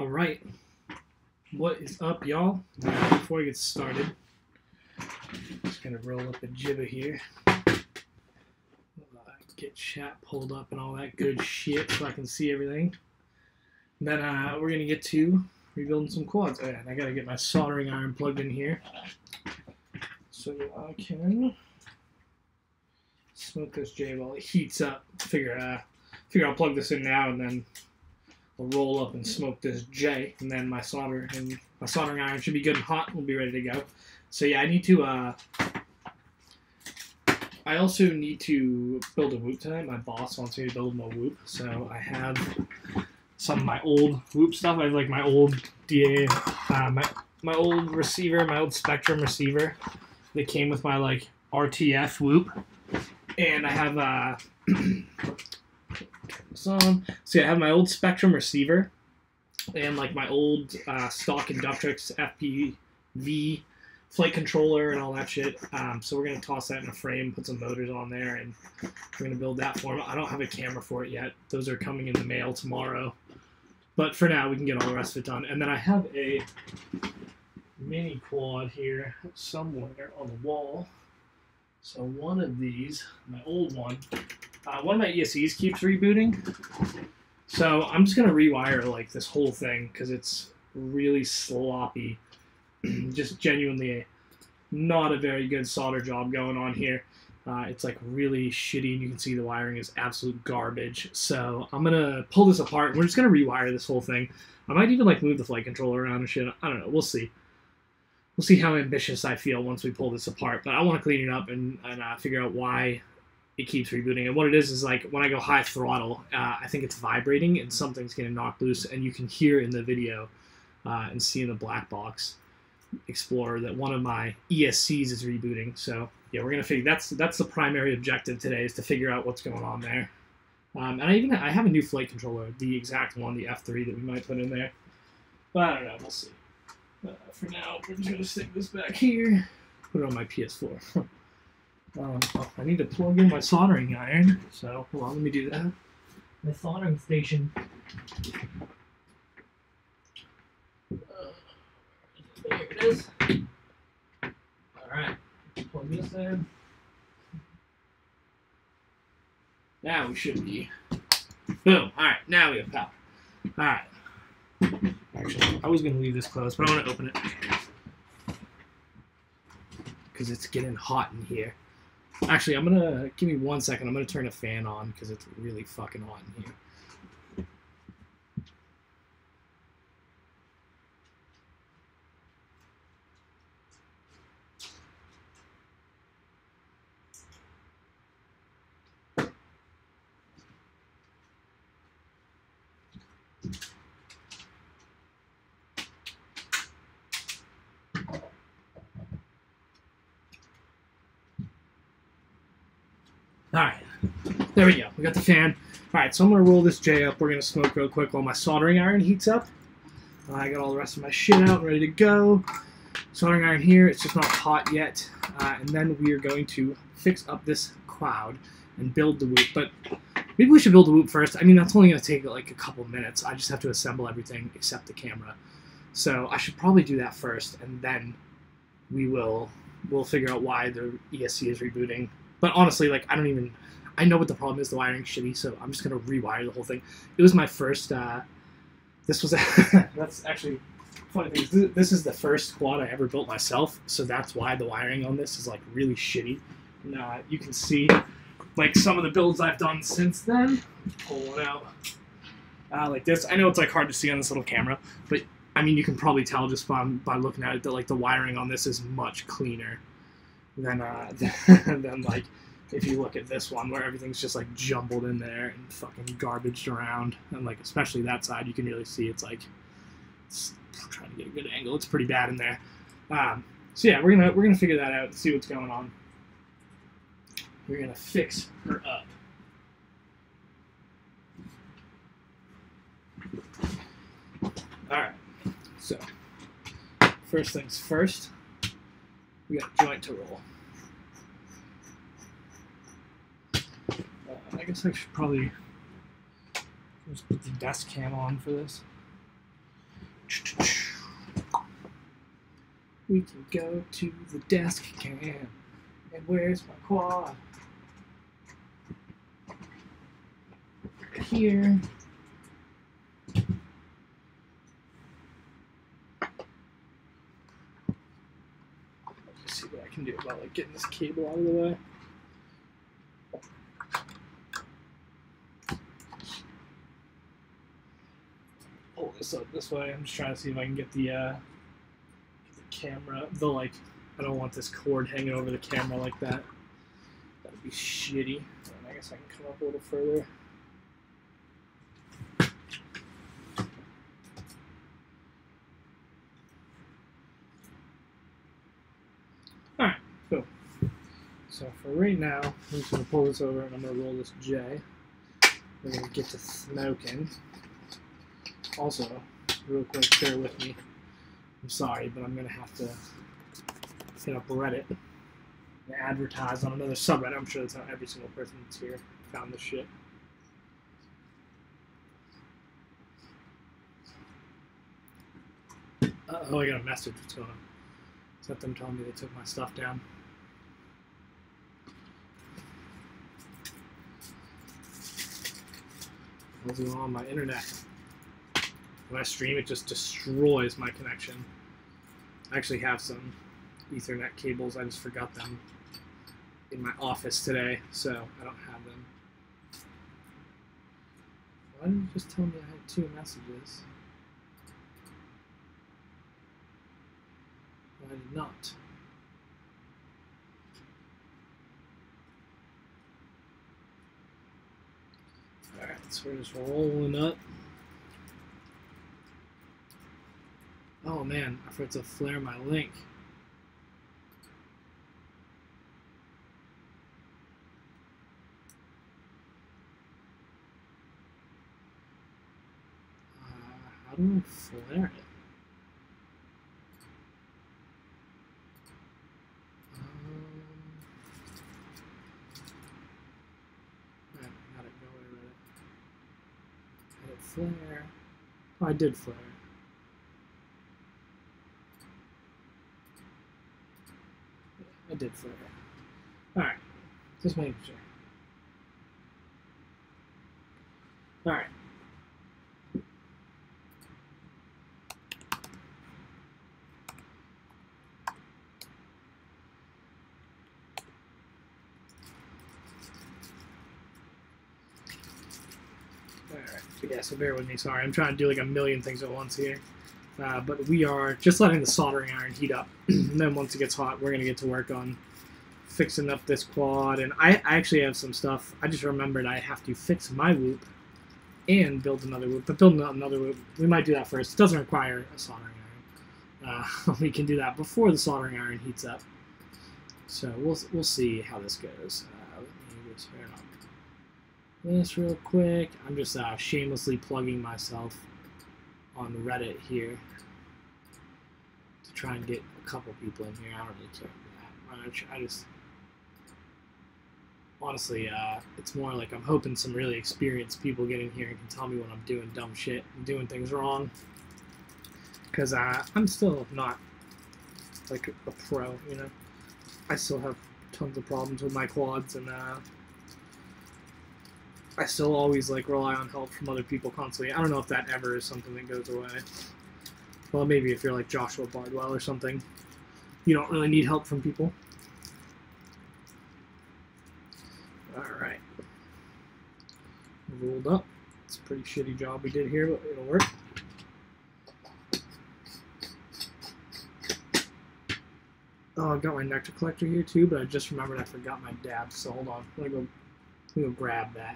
All right, what is up, y'all? Before I get started, just gonna roll up a jibba here. Get chat pulled up and all that good shit so I can see everything. And then we're gonna get to rebuilding some quads. Oh, yeah, and I gotta get my soldering iron plugged in here so I can smoke this J while it heats up. Figure I'll plug this in now and then I'll roll up and smoke this J, and then my soldering iron should be good and hot. We'll be ready to go. So yeah, I need to. I also need to build a whoop tonight. My boss wants me to build him a whoop, so I have some of my old whoop stuff. I have like my old DA, my old receiver, my old Spectrum receiver that came with my like RTF whoop, and I have turn this on. So yeah, I have my old Spectrum receiver and like my old stock Inductrix FPV flight controller and all that shit. So we're going to toss that in a frame, put some motors on there, and we're going to build that for them. I don't have a camera for it yet. Those are coming in the mail tomorrow. But for now, we can get all the rest of it done. And then I have a mini quad here somewhere on the wall. So one of these, my old one of my ESCs keeps rebooting. So I'm just going to rewire like this whole thing because it's really sloppy. Just genuinely not a very good solder job going on here. It's like really shitty, and you can see the wiring is absolute garbage. So I'm gonna pull this apart. We're just gonna rewire this whole thing. I might even like move the flight controller around and shit. I don't know. We'll see. We'll see how ambitious I feel once we pull this apart. But I want to clean it up and figure out why it keeps rebooting. And what it is like when I go high throttle, I think it's vibrating and something's getting knocked loose, and you can hear in the video and see in the black box Explorer that one of my ESCs is rebooting. So yeah, we're gonna figure that's the primary objective today, is to figure out what's going on there. And I have a new flight controller, the exact one, the F3 that we might put in there. But I don't know, we'll see. For now, we're just gonna stick this back here, put it on my PS4. I need to plug in my soldering iron, so hold on, let me do that. My soldering station. There it is. Alright, plug this in. Now we should be. Boom. Alright, now we have power. Alright. Actually, I was going to leave this closed, but I want to open it. Because it's getting hot in here. Actually, give me 1 second. I'm going to turn a fan on because it's really fucking hot in here. Alright, there we go. We got the fan. Alright, so I'm going to roll this J up. We're going to smoke real quick while my soldering iron heats up. I got all the rest of my shit out, ready to go. Soldering iron here. It's just not hot yet. And then we are going to fix up this cloud and build the whoop. But maybe we should build the whoop first. I mean, that's only going to take like a couple minutes. I just have to assemble everything except the camera. So I should probably do that first, and then we'll figure out why the ESC is rebooting. But honestly, like, I know what the problem is. The wiring's shitty, so I'm just going to rewire the whole thing. It was my first, that's actually funny thing. This is the first quad I ever built myself, so that's why the wiring on this is, like, really shitty. And you can see, like, some of the builds I've done since then. Pull one out like this. I know it's, like, hard to see on this little camera, but, I mean, you can probably tell just by looking at it that, like, the wiring on this is much cleaner than like if you look at this one where everything's just like jumbled in there and fucking garbaged around, and like especially that side you can really see it's trying to get a good angle. It's pretty bad in there. So yeah, we're gonna figure that out and see what's going on. We're gonna fix her up. All right. So first things first. We got a joint to roll. I guess I should probably just put the desk cam on for this. We can go to the desk cam. And where's my quad? Here. Let's see what I can do about like getting this cable out of the way. Pull this up this way. I'm just trying to see if I can get the camera. I don't want this cord hanging over the camera like that. That would be shitty. And I guess I can come up a little further. Alright, cool. So for right now, I'm just going to pull this over and I'm going to roll this J. We're going to get to smoking. Also, real quick, bear with me. I'm sorry, but I'm going to have to hit up Reddit and advertise on another subreddit. I'm sure that's not every single person that's here found this shit. Oh, I got a message. What's going on? Is that them telling me they took my stuff down? What's going on with my internet? When I stream, it just destroys my connection. I actually have some Ethernet cables. I just forgot them in my office today, so I don't have them. Why didn't you just tell me I had 2 messages? I did not. Alright, so we're just rolling up. Oh man, I forgot to flare my link. How do I flare it? How'd it go? Did it flare? Oh, I did flare. I did flare. Alright, just making sure. Alright. Yeah, so bear with me. Sorry, I'm trying to do like a million things at once here. But we are just letting the soldering iron heat up. And then once it gets hot, we're going to get to work on fixing up this quad. And I actually have some stuff. I just remembered I have to fix my whoop and build another whoop. But building another whoop, we might do that first. It doesn't require a soldering iron. We can do that before the soldering iron heats up. So we'll see how this goes. Let me just turn on this real quick. I'm just shamelessly plugging myself on Reddit here to try and get a couple people in here. I don't really care for that. I just honestly, it's more like I'm hoping some really experienced people get in here and can tell me when I'm doing dumb shit and doing things wrong. Because I'm still not like a pro, you know. I still have tons of problems with my quads, and I still always like rely on help from other people constantly. I don't know if that ever is something that goes away. Well, maybe if you're like Joshua Bardwell or something, you don't really need help from people. Alright. Rolled up. It's a pretty shitty job we did here, but it'll work. Oh, I've got my nectar collector here too, but I just remembered I forgot my dabs, so hold on. Let me go grab that.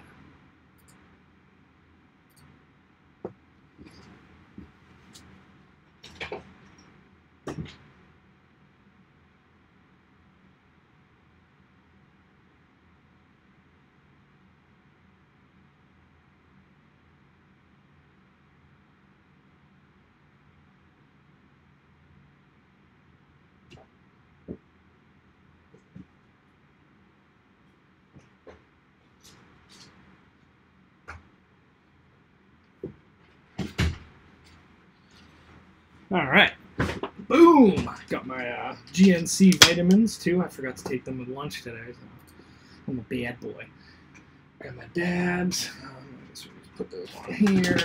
Alright. Boom! Got my GNC vitamins, too. I forgot to take them with lunch today. So I'm a bad boy. Got my dabs. I guess we'll just put those on here.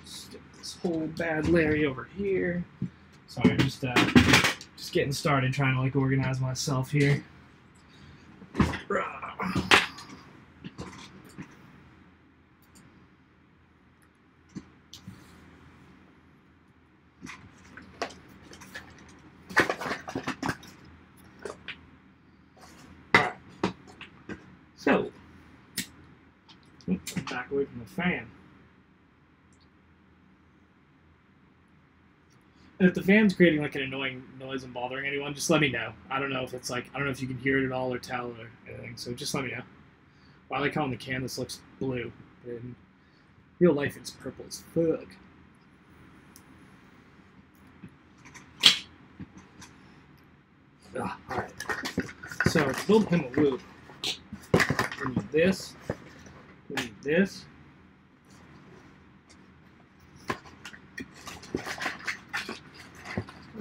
Stick this whole bad Larry over here. Sorry, just getting started, trying to like organize myself here. So, back away from the fan. And if the fan's creating like an annoying noise and bothering anyone, just let me know. I don't know if it's like, I don't know if you can hear it at all or tell or anything, so just let me know. Well, I like how on the can this looks blue, but in real life it's purple as fuck. Alright. So, to build him a whoop, we need this, we need this.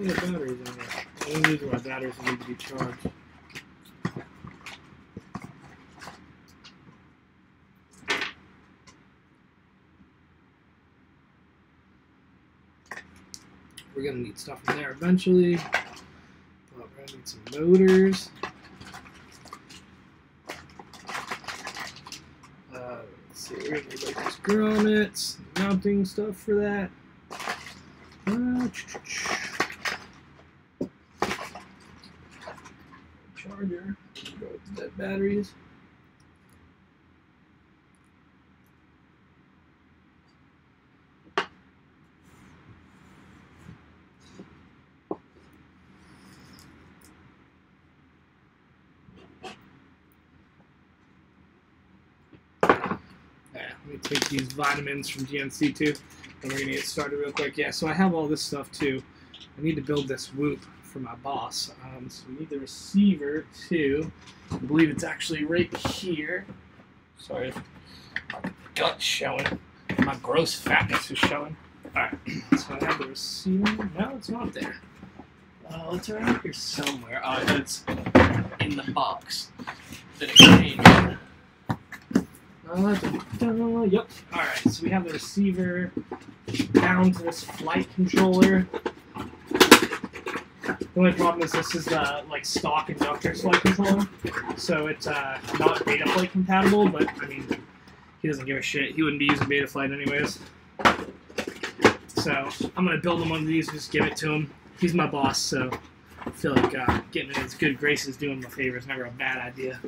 Oh, the batteries on there. Only these are my batteries that need to be charged. We're gonna need stuff in there eventually. But we're gonna need some motors. Let's see, we're gonna need like these grommets, mounting stuff for that. Charger. Go with the dead batteries. Let me take these vitamins from GNC too, and we're gonna get started real quick. Yeah, so I have all this stuff too. I need to build this whoop for my boss. So we need the receiver too. I believe it's actually right here. Sorry if my gut's showing. My gross fatness is showing. Alright, so I have the receiver. No, it's not there. Oh, it's around here somewhere. Oh, it's in the box that it came in. Yep. Alright, so we have the receiver down to this flight controller. The only problem is this is the like stock Inductrix flight controller, so it's not Betaflight compatible, but I mean, he doesn't give a shit. He wouldn't be using Betaflight anyways. So I'm going to build him one of these and just give it to him. He's my boss, so I feel like getting in his good graces doing him a favor is never a bad idea.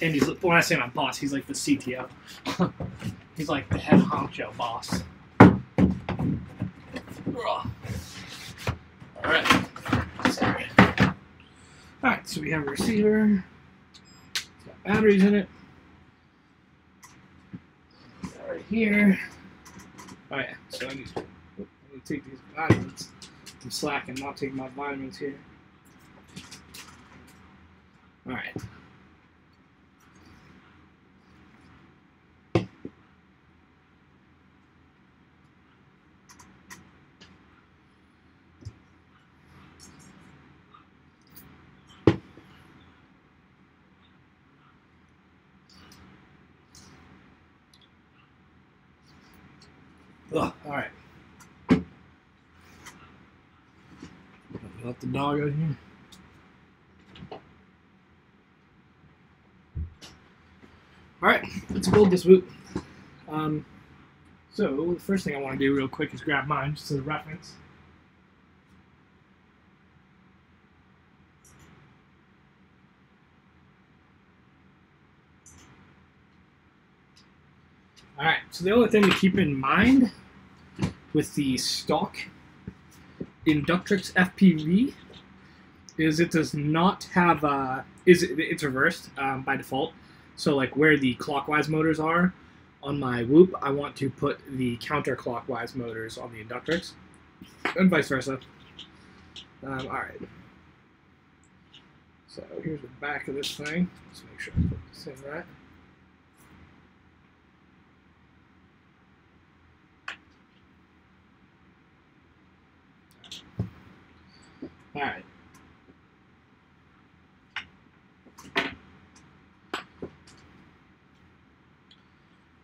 And he's, when I say my boss, he's like the CTO. He's like the head honcho boss. Alright. Sorry. Alright, so we have a receiver. It's got batteries in it. Right here. Oh yeah, so I need to take these vitamins. I'm slacking, not taking my vitamins here. Alright. Alright. Let the dog out here. Alright, let's build this whoop. So, the first thing I want to do real quick is grab mine, just as a reference. Alright, so the only thing to keep in mind with the stock Inductrix FPV is it does not have it's reversed by default. So like where the clockwise motors are on my Whoop, I want to put the counterclockwise motors on the Inductrix, and vice versa. Alright. So here's the back of this thing. Let's make sure I put this in right. All right.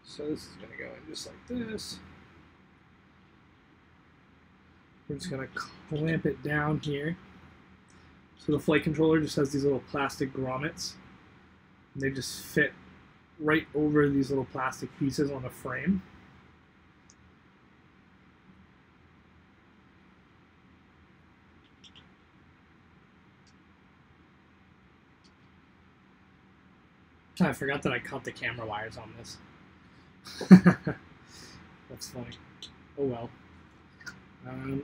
So this is going to go in just like this. We're just going to clamp it down here. So the flight controller just has these little plastic grommets. And they just fit right over these little plastic pieces on the frame. I forgot that I cut the camera wires on this. That's funny. Oh well.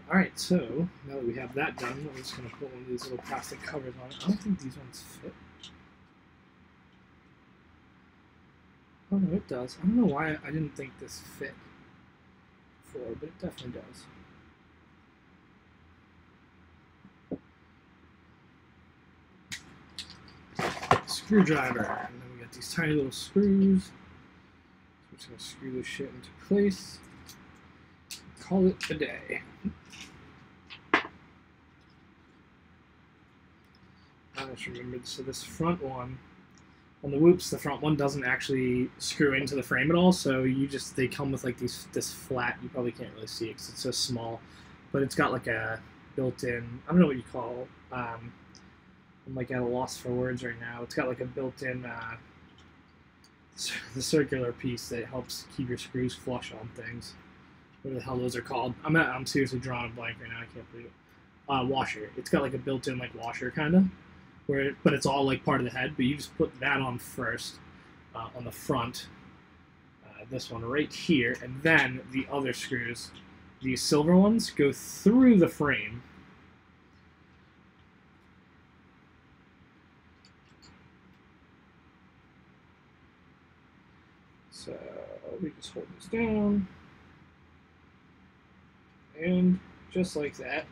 Alright, so now that we have that done, I'm just going to put one of these little plastic covers on it. I don't think these ones fit. Oh no, it does. I don't know why I didn't think this fit before, but it definitely does. Screwdriver, and then we got these tiny little screws. So we're just going to screw this shit into place. Call it a day. I just remembered, so this front one, on the Whoops, the front one doesn't actually screw into the frame at all, so they come with like this flat, you probably can't really see it because it's so small, but it's got like a built-in, I don't know what you call, I'm like at a loss for words right now, it's got like a built-in, the circular piece that helps keep your screws flush on things. Whatever the hell those are called. I'm seriously drawing a blank right now. I can't believe it. Washer. It's got like a built-in like washer kind of, but it's all like part of the head. But you just put that on first on the front. This one right here, and then the other screws, these silver ones, go through the frame. So we just hold this down. And just like that,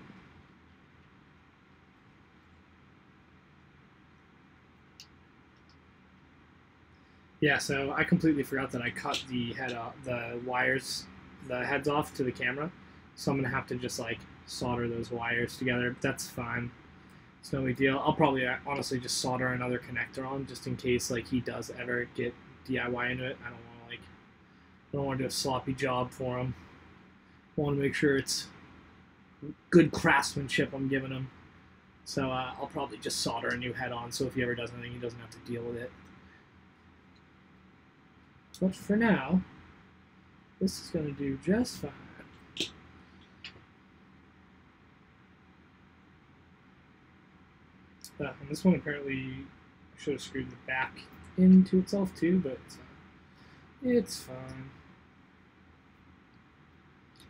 yeah, so I completely forgot that I cut the heads off to the camera, so I'm gonna have to just like solder those wires together, but that's fine. It's no big deal. I'll probably honestly just solder another connector on just in case like he does ever get DIY into it. I don't want to do a sloppy job for him. I want to make sure it's good craftsmanship I'm giving him. So I'll probably just solder a new head on, so if he ever does anything, he doesn't have to deal with it. But for now, this is going to do just fine. And this one apparently should have screwed the back into itself too, but it's fine.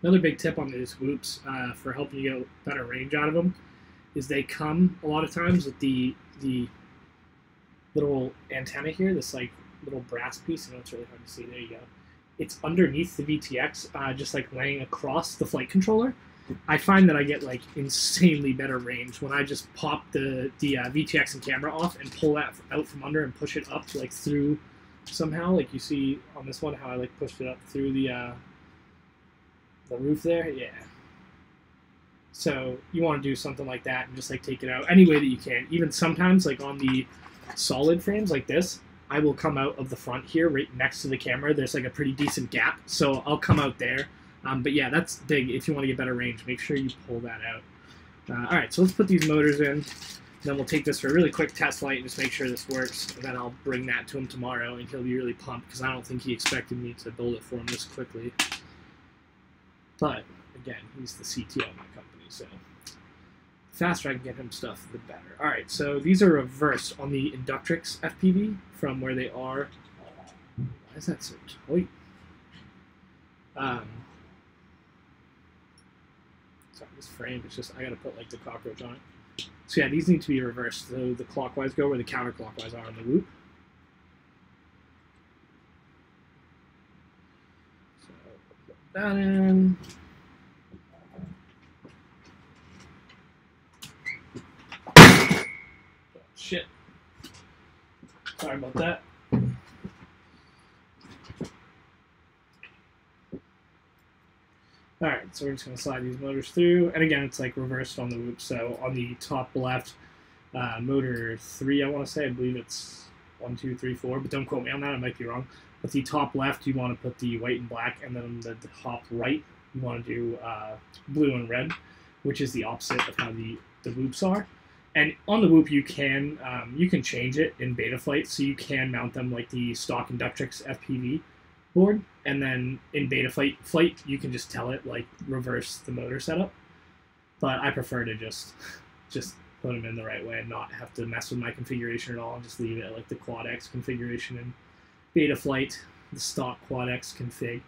Another big tip on these Whoops for helping you get better range out of them is they come a lot of times with the little antenna here, this like little brass piece. I know it's really hard to see. There you go. It's underneath the VTX, just like laying across the flight controller. I find that I get like insanely better range when I just pop the VTX and camera off and pull that out from under and push it up like through somehow, like you see on this one how I like pushed it up through the roof there. Yeah. So you want to do something like that and just like take it out any way that you can. Even sometimes like on the solid frames like this, I will come out of the front here right next to the camera. There's like a pretty decent gap, so I'll come out there. But yeah, that's big. If you want to get better range, make sure you pull that out. All right, so let's put these motors in. Then we'll take this for a really quick test flight and just make sure this works. And then I'll bring that to him tomorrow, and he'll be really pumped because I don't think he expected me to build it for him this quickly. But again, he's the CTO of my company, so the faster I can get him stuff, the better. All right, so these are reversed on the Inductrix FPV from where they are. Why is that so tight? Sorry, this frame, it's just, I gotta put like the cockroach on it. So yeah, these need to be reversed. So the clockwise go where the counterclockwise are on the Whoop. So put that in. Oh, shit. Sorry about that. Alright, so we're just going to slide these motors through. And again, it's like reversed on the whoop. So on the top left, motor 3, I want to say, I believe it's 1, 2, 3, 4, but don't quote me on that, I might be wrong. At the top left, you want to put the white and black, and then on the top right, you want to do blue and red, which is the opposite of how the whoops are. And on the whoop, you can change it in Betaflight, so you can mount them like the stock Inductrix FPV board, and then in Betaflight, you can just tell it like reverse the motor setup. But I prefer to just put them in the right way and not have to mess with my configuration at all, and just leave it like the Quad X configuration in Betaflight, the stock Quad X config.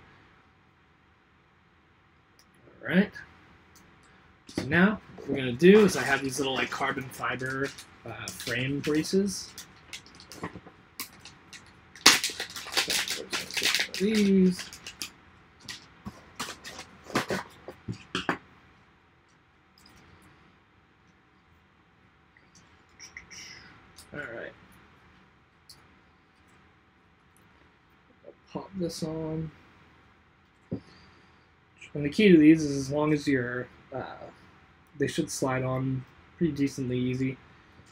All right. So now what we're gonna do is I have these little like carbon fiber frame braces. So we're just gonna take one of these. All right. I'll pop this on. And the key to these is as long as you're they should slide on pretty decently easy,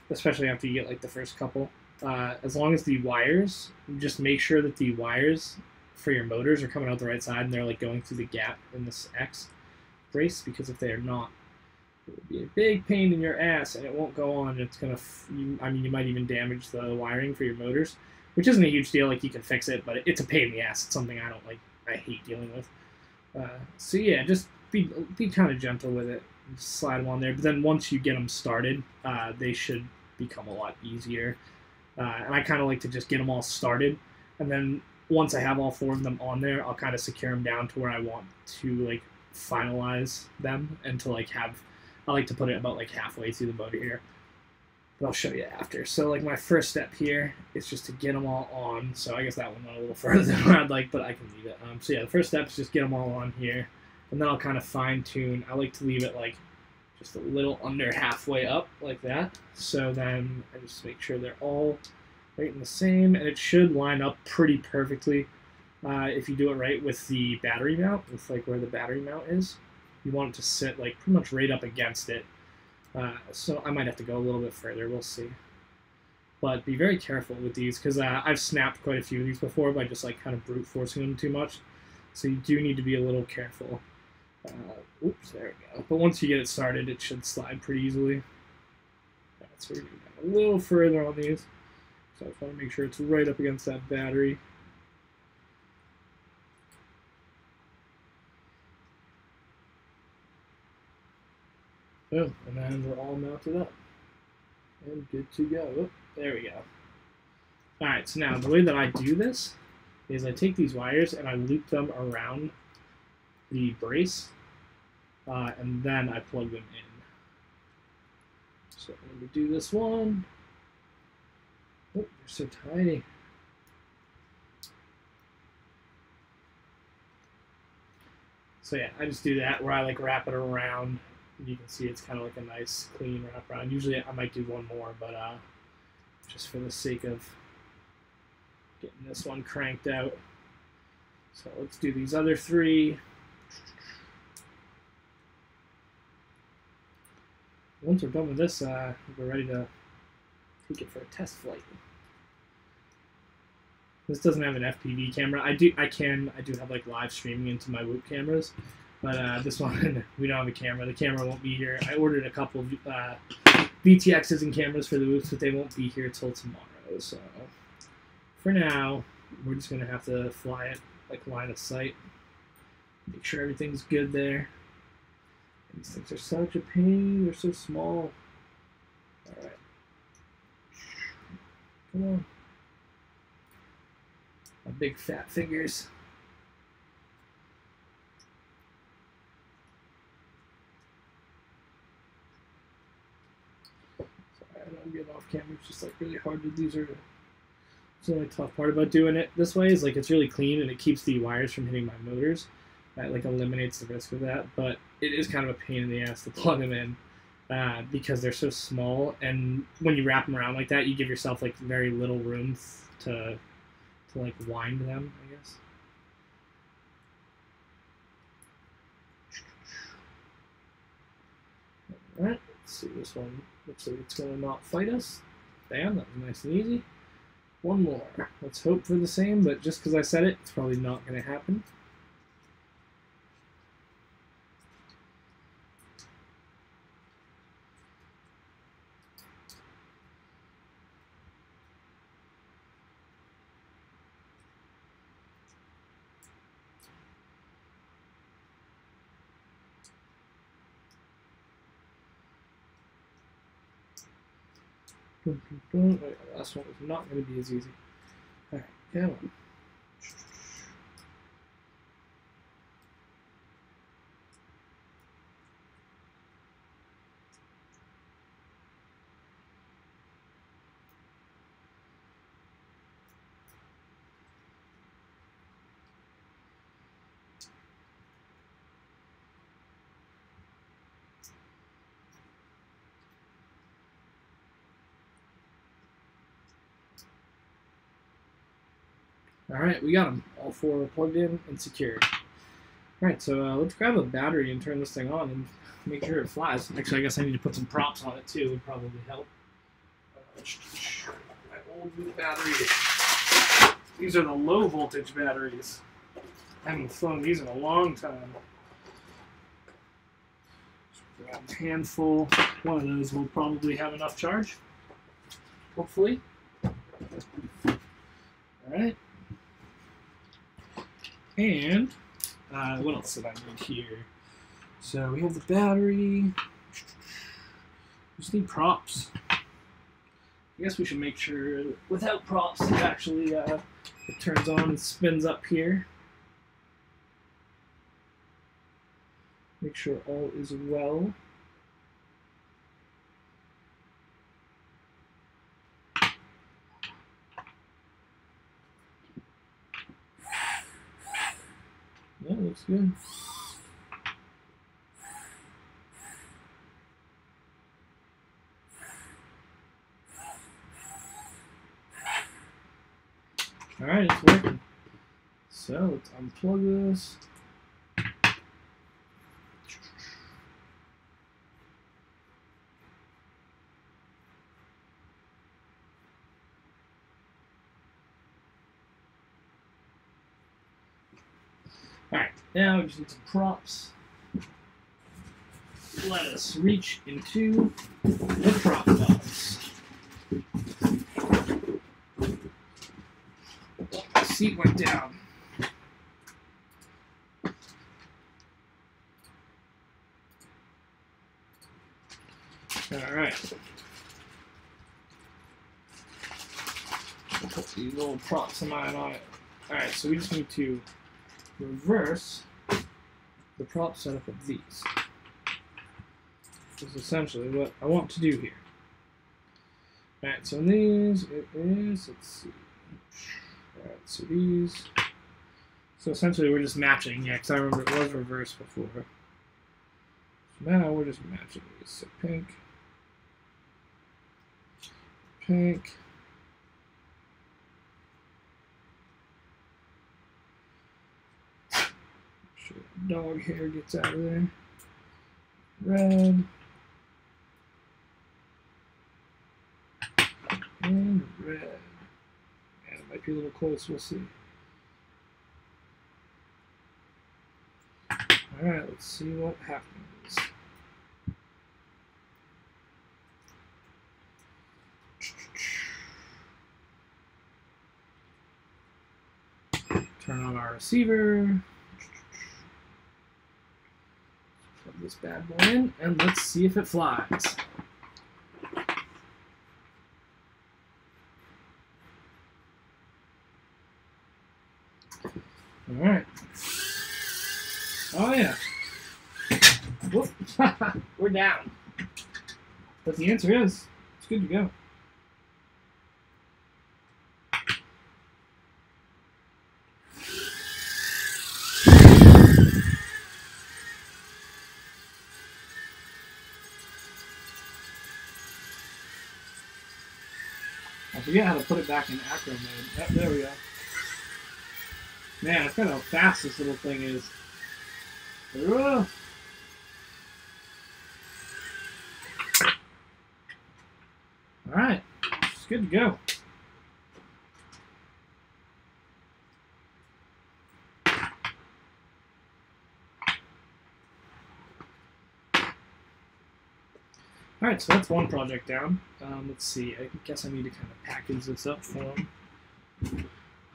especially after you get like the first couple. As long as the wires, just make sure that the wires for your motors are coming out the right side and they're like going through the gap in this X brace, because if they are not, it would be a big pain in your ass and it won't go on. It's gonna, I mean, you might even damage the wiring for your motors, which isn't a huge deal. Like, you can fix it, but it's a pain in the ass. It's something I don't like. I hate dealing with. So yeah, just be kind of gentle with it. Just slide them on there. But then once you get them started, they should become a lot easier. And I kind of like to just get them all started, and then once I have all 4 of them on there, I'll kind of secure them down to where I want to like finalize them, and to like have, I like to put it about like halfway through the motor here. But I'll show you after. So like my first step here is just to get them all on. So I guess that one went a little further than I'd like, but I can leave it. So yeah, the first step is just get them all on here. And then I'll kind of fine tune. I like to leave it like just a little under halfway up like that. So then I just make sure they're all right in the same, and it should line up pretty perfectly if you do it right with the battery mount, with like where the battery mount is. You want it to sit like pretty much right up against it. So I might have to go a little bit further, we'll see. But be very careful with these, because I've snapped quite a few of these before by just like kind of brute forcing them too much. So you do need to be a little careful. Oops, there we go. But once you get it started, it should slide pretty easily. Right, so we're going to go a little further on these. So I just want to make sure it's right up against that battery. Boom, and then we're all mounted up. And good to go. Oh, there we go. Alright, so now the way that I do this is I take these wires and I loop them around the brace, and then I plug them in. So let me do this one. Oh, they're so tiny. So yeah, I just do that where I like wrap it around. You can see it's kind of like a nice clean wrap around. Usually I might do one more, but just for the sake of getting this one cranked out. So let's do these other 3. Once we're done with this, we're ready to take it for a test flight. This doesn't have an FPV camera. I do have like live streaming into my Whoop cameras, but this one we don't have a camera. The camera won't be here. I ordered a couple of VTXs and cameras for the Whoops, but they won't be here till tomorrow. So for now, we're just gonna have to fly it like line of sight. Make sure everything's good there. These things are such a pain. They're so small. All right. Come on. My big fat fingers. Sorry, I'm getting off camera. It's just like really hard to. These are. It's the only tough part about doing it this way is like it's really clean and it keeps the wires from hitting my motors. That like eliminates the risk of that, but it is kind of a pain in the ass to plug them in because they're so small, and when you wrap them around like that, you give yourself like very little room to like wind them, I guess. Alright, let's see, this one looks like it's going to not fight us. Damn, that was nice and easy. One more. Let's hope for the same, but just because I said it, it's probably not going to happen. Last one was not going to be as easy. Alright, come on. Alright, we got them. All four are plugged in and secured. Alright, so let's grab a battery and turn this thing on and make sure it flies. Actually, I guess I need to put some props on it too, would probably help. My old Whoop batteries. These are the low voltage batteries. I haven't flown these in a long time. Grab a handful. One of those will probably have enough charge. Hopefully. Alright. And what else did I need here? So we have the battery. Just need props. I guess we should make sure without props it actually it turns on and spins up here. Make sure all is well. Yeah, looks good. Alright, it's working. So let's unplug this. Alright, now we just need some props. Let us reach into the prop box. The seat went down. Alright. Put these little props of mine on it. Alright, so we just need to reverse the prop setup of these. This is essentially what I want to do here. Alright, so in these, it is, let's see. Alright, so these. So essentially we're just matching, yeah, because I remember it was reversed before. So now we're just matching these. So pink. Pink. Sure the dog hair gets out of there. Red. And red. And it might be a little close, we'll see. Alright, let's see what happens. Turn on our receiver. Plug this bad boy in, and let's see if it flies. Alright. Oh yeah. Whoop. We're down. But the answer is, it's good to go. I forget how to put it back in acro mode. Yep, there we go. Man, it's kind of how fast this little thing is. All right, it's good to go. All right, so that's one project down. Let's see. I guess I need to kind of package this up for them.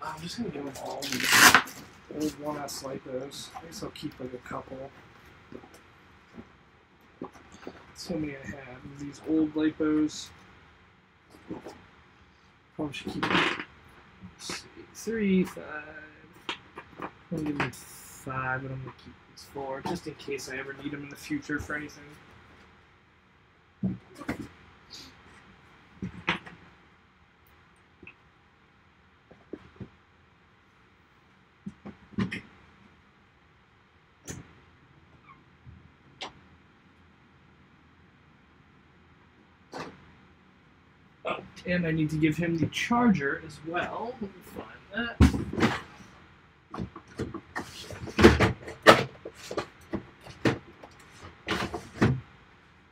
I'm just gonna give them all the old 1S lipos. I guess I'll keep like a couple. So many I have. These old lipos. Probably should keep. Let's see, 3, 5. I'm gonna give them 5, but I'm gonna keep these 4 just in case I ever need them in the future for anything. Oh, and I need to give him the charger as well. Let me find that.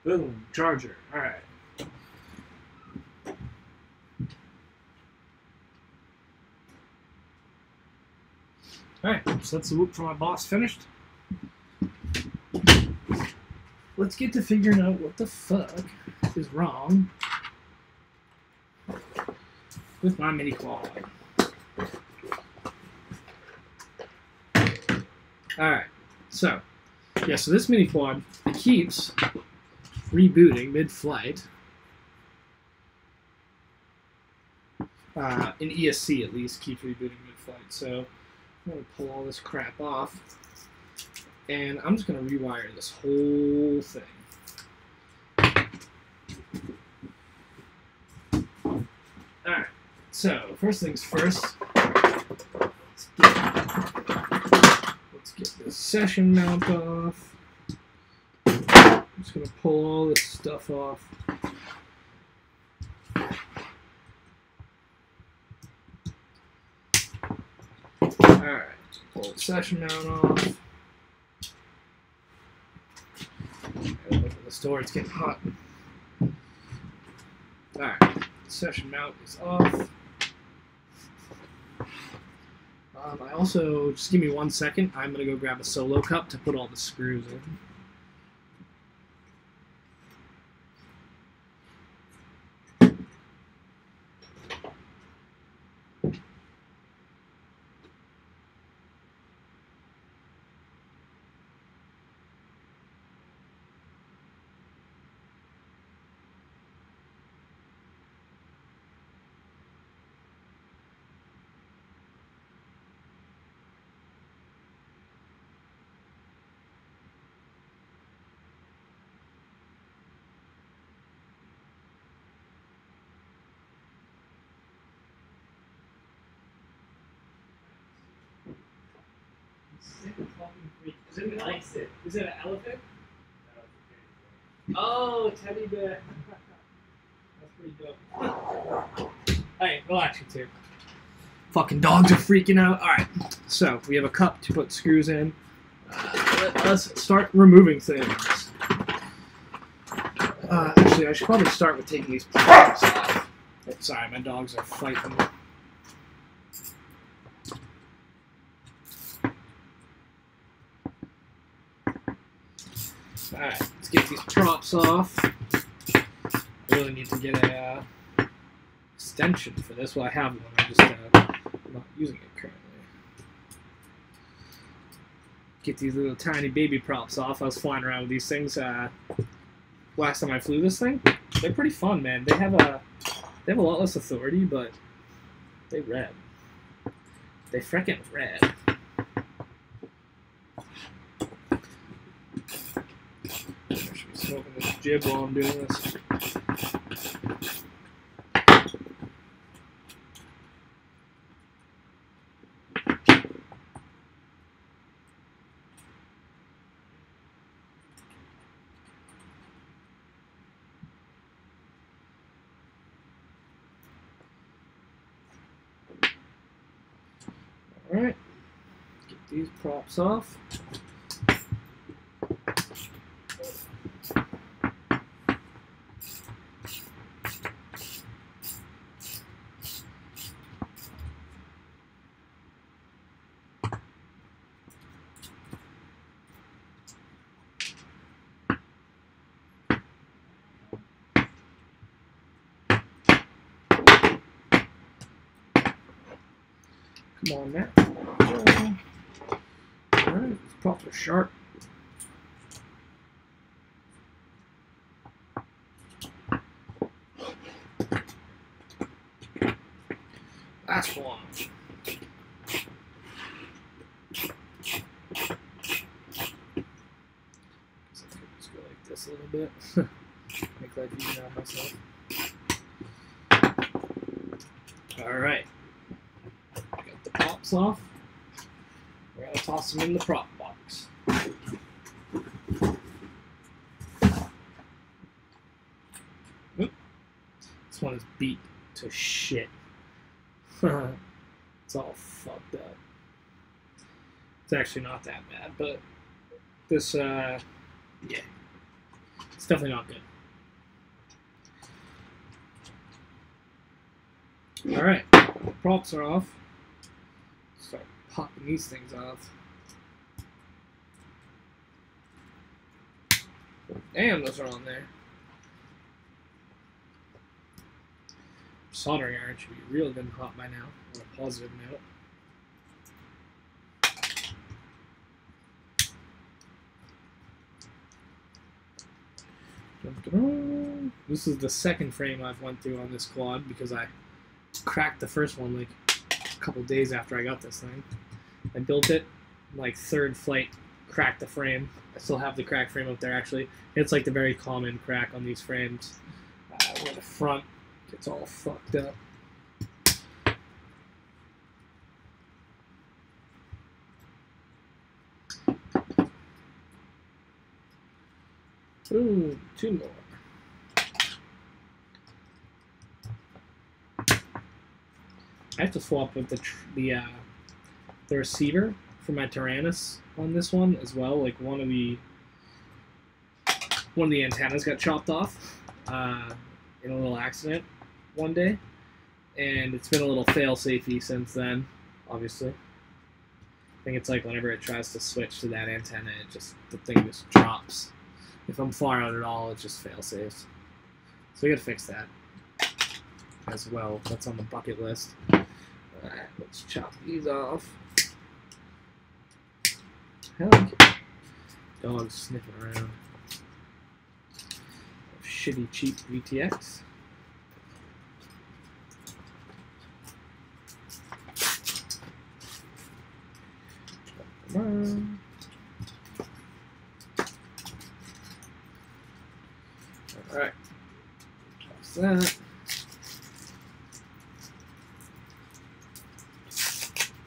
Boom, charger. All right. All right, so that's the whoop for my boss finished. Let's get to figuring out what the fuck is wrong with my mini quad. All right, so yeah, so this mini quad, it keeps rebooting mid-flight. In ESC at least, keeps rebooting mid-flight. So I'm going to pull all this crap off, and I'm just going to rewire this whole thing. Alright, so first things first, let's get this session mount off. I'm just going to pull all this stuff off. Alright, pull the session mount off. Look at the store, it's getting hot. Alright, session mount is off. I also, just give me 1 second, I'm going to go grab a solo cup to put all the screws in. Is it an elephant? Is it an elephant? Oh, teddy bear. That's pretty dope. Hey, relax, you two. Fucking dogs are freaking out. Alright, so we have a cup to put screws in. Let's start removing things. Actually, I should probably start with taking these plates off. Sorry, my dogs are fighting. Alright, let's get these props off. I really need to get a extension for this. Well, I have one. I'm just not using it currently. Get these little tiny baby props off. I was flying around with these things last time I flew this thing. They're pretty fun, man. They have a lot less authority, but they rad. They frickin' rad. Smoking this jib while I'm doing this. Alright, get these props off. Come on now. Alright, these props are sharp. That's one. Just go like this a little bit. Make life easier on myself. Alright. Got the props off. We're going to toss them in the prop box. Oop. This one is beat to shit. It's all fucked up. It's actually not that bad, but this, yeah. It's definitely not good. Alright, props are off. Start popping these things off. Damn, those are on there. Soldering iron should be real good and hot by now, on a positive note. This is the second frame I've went through on this quad because I cracked the first one like a couple days after I got this thing. I built it, like third flight, cracked the frame. I still have the cracked frame up there actually. It's like the very common crack on these frames where the front gets all fucked up. Ooh, two more. I have to swap with the receiver for my Tyrannus on this one as well. Like one of the antennas got chopped off in a little accident one day, and it's been a little fail-safey since then. Obviously, I think it's like whenever it tries to switch to that antenna, the thing just drops. If I'm far out at all, it just fail-safes. So we gotta fix that as well. That's on the bucket list. Alright, let's chop these off. Hell, dog's sniffing around. Shitty, cheap VTX. Come on. Alright. Toss that.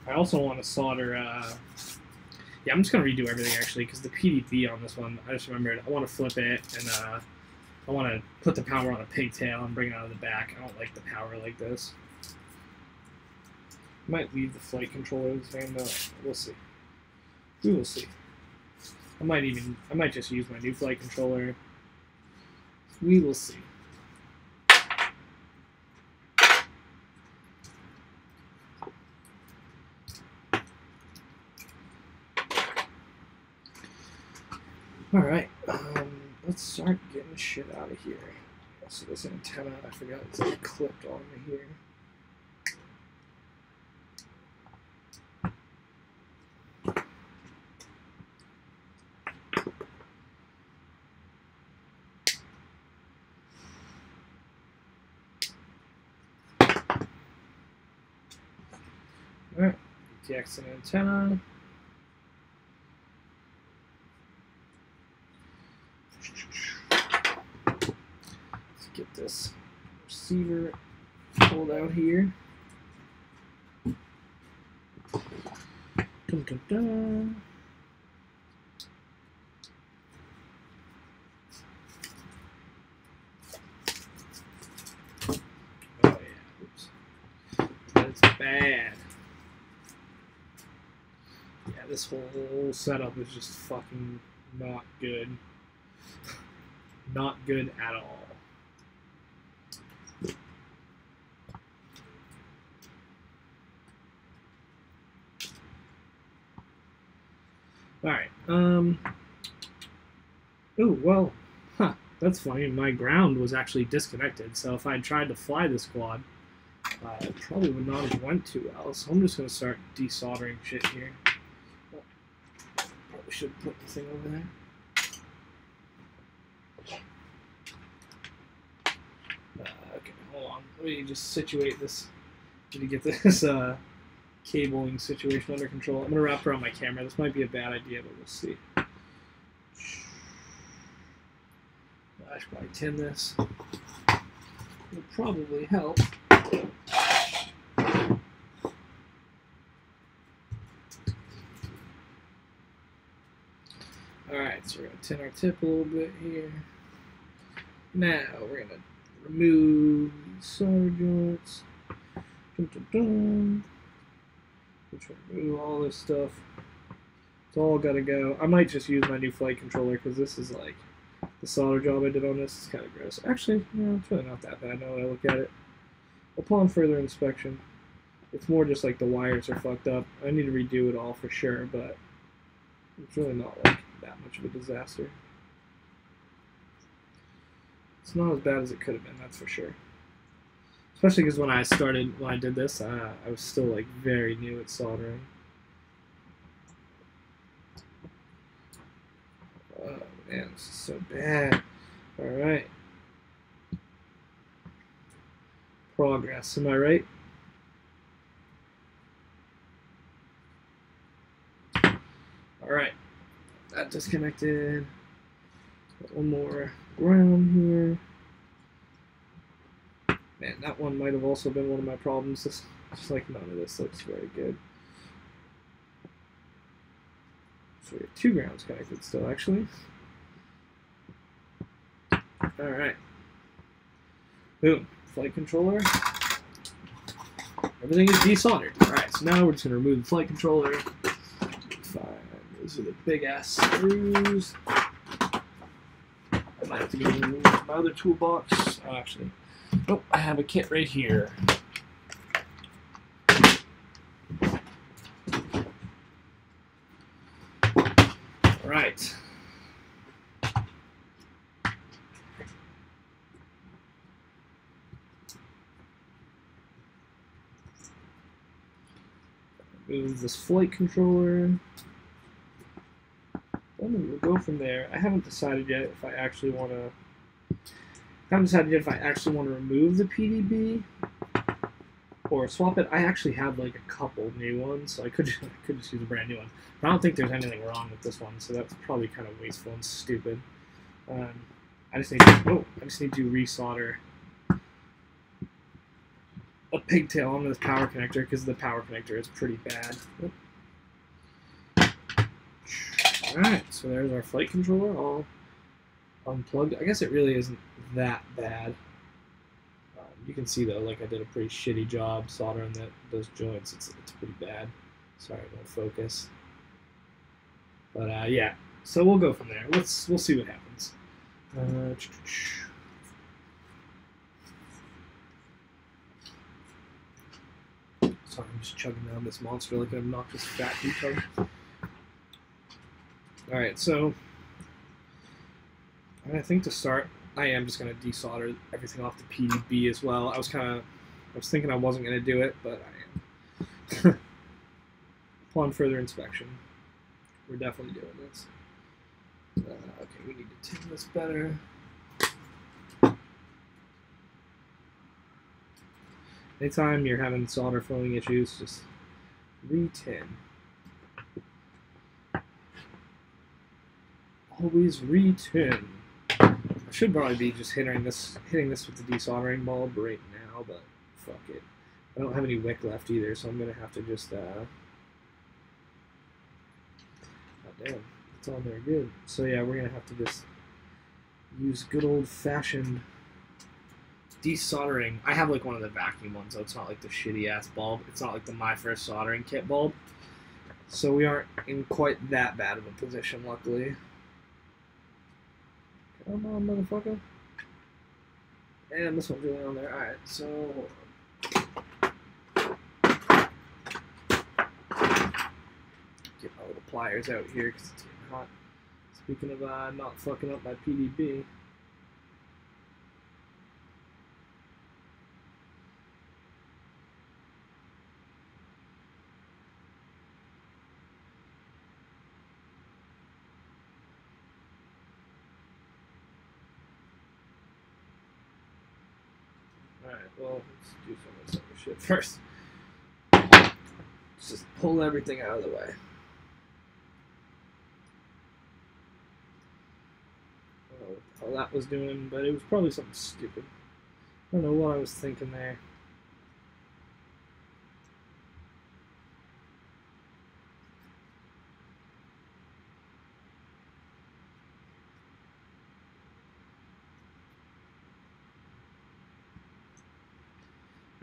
I also want to solder, yeah, I'm just going to redo everything actually, because the PDB on this one, I just remembered, I want to flip it, and I want to put the power on a pigtail and bring it out of the back. I don't like the power like this. I might leave the flight controller the same though. We'll see. We will see. I might just use my new flight controller. We will see. Alright, let's start getting shit out of here. So this antenna, I forgot it's like clipped on me here. Alright, DTX and antenna. Let's get this receiver pulled out here. Dun, dun, dun. Oh yeah, oops. That's bad. Yeah, this whole setup is just fucking not good. Not good at all. Alright, oh, well, huh, that's funny. My ground was actually disconnected, so if I tried to fly this quad, probably would not have went too well, so I'm just going to start desoldering shit here. Probably should put the thing over there. Okay, hold on. Let me just situate this. Need to get this cabling situation under control. I'm going to wrap around my camera. This might be a bad idea, but we'll see. I should probably tin this. It'll probably help. Alright, so we're going to tin our tip a little bit here. Now we're going to remove these solder joints. Which remove all this stuff. It's all got to go. I might just use my new flight controller because this is like the solder job I did on this is kind of gross. Actually, it's really not that bad now that I look at it. Upon further inspection, it's more just like the wires are fucked up. I need to redo it all for sure, but it's really not like that much of a disaster. It's not as bad as it could have been, that's for sure. Especially because when I did this, I was still like very new at soldering. Oh man, this is so bad. Alright. Progress, am I right? Alright. That disconnected. Got one more ground here. Man, that one might have also been one of my problems. Just like none of this looks very good. So we have 2 grounds connected still, actually. Alright. Boom. Flight controller. Everything is desoldered. Alright, so now we're just going to remove the flight controller. Fine. These are the big ass screws. I might have to go to my other toolbox. Oh, actually. Oh, I have a kit right here. All right. Move this flight controller. Then we'll go from there. I haven't decided yet if I actually want to. I haven't decided yet if I actually want to remove the PDB or swap it. I actually have like a couple new ones, so I could just use a brand new one. But I don't think there's anything wrong with this one, so that's probably kind of wasteful and stupid. I just need to resolder a pigtail onto this power connector because the power connector is pretty bad. Alright, so there's our flight controller all unplugged. I guess it really isn't that bad. You can see though, like I did a pretty shitty job soldering those joints. It's pretty bad. Sorry, it won't focus. But yeah, so we'll go from there. We'll see what happens. Sorry, I'm just chugging down this monster like an obnoxious fat retard. Alright, so I think to start, I am just going to desolder everything off the PDB as well. I was thinking I wasn't going to do it, but I am. Upon further inspection, we're definitely doing this. Okay, we need to tin this better. Anytime you're having solder flowing issues, just re-tin. Always re-tin. I should probably be just hitting this with the desoldering bulb right now, but fuck it. I don't have any wick left either, so I'm gonna have to just oh damn, it's all very good. So yeah, we're gonna have to just use good old-fashioned desoldering. I have like one of the vacuum ones, so it's not like the shitty ass bulb. It's not like the My First Soldering Kit bulb. So we aren't in quite that bad of a position, luckily. Come on, motherfucker. And this one's really on there. Alright, so get my little pliers out here because it's getting hot. Speaking of not fucking up my PDB. Well, let's do some of this other shit first. Let's just pull everything out of the way. I don't know what the hell that was doing, but it was probably something stupid. I don't know what I was thinking there.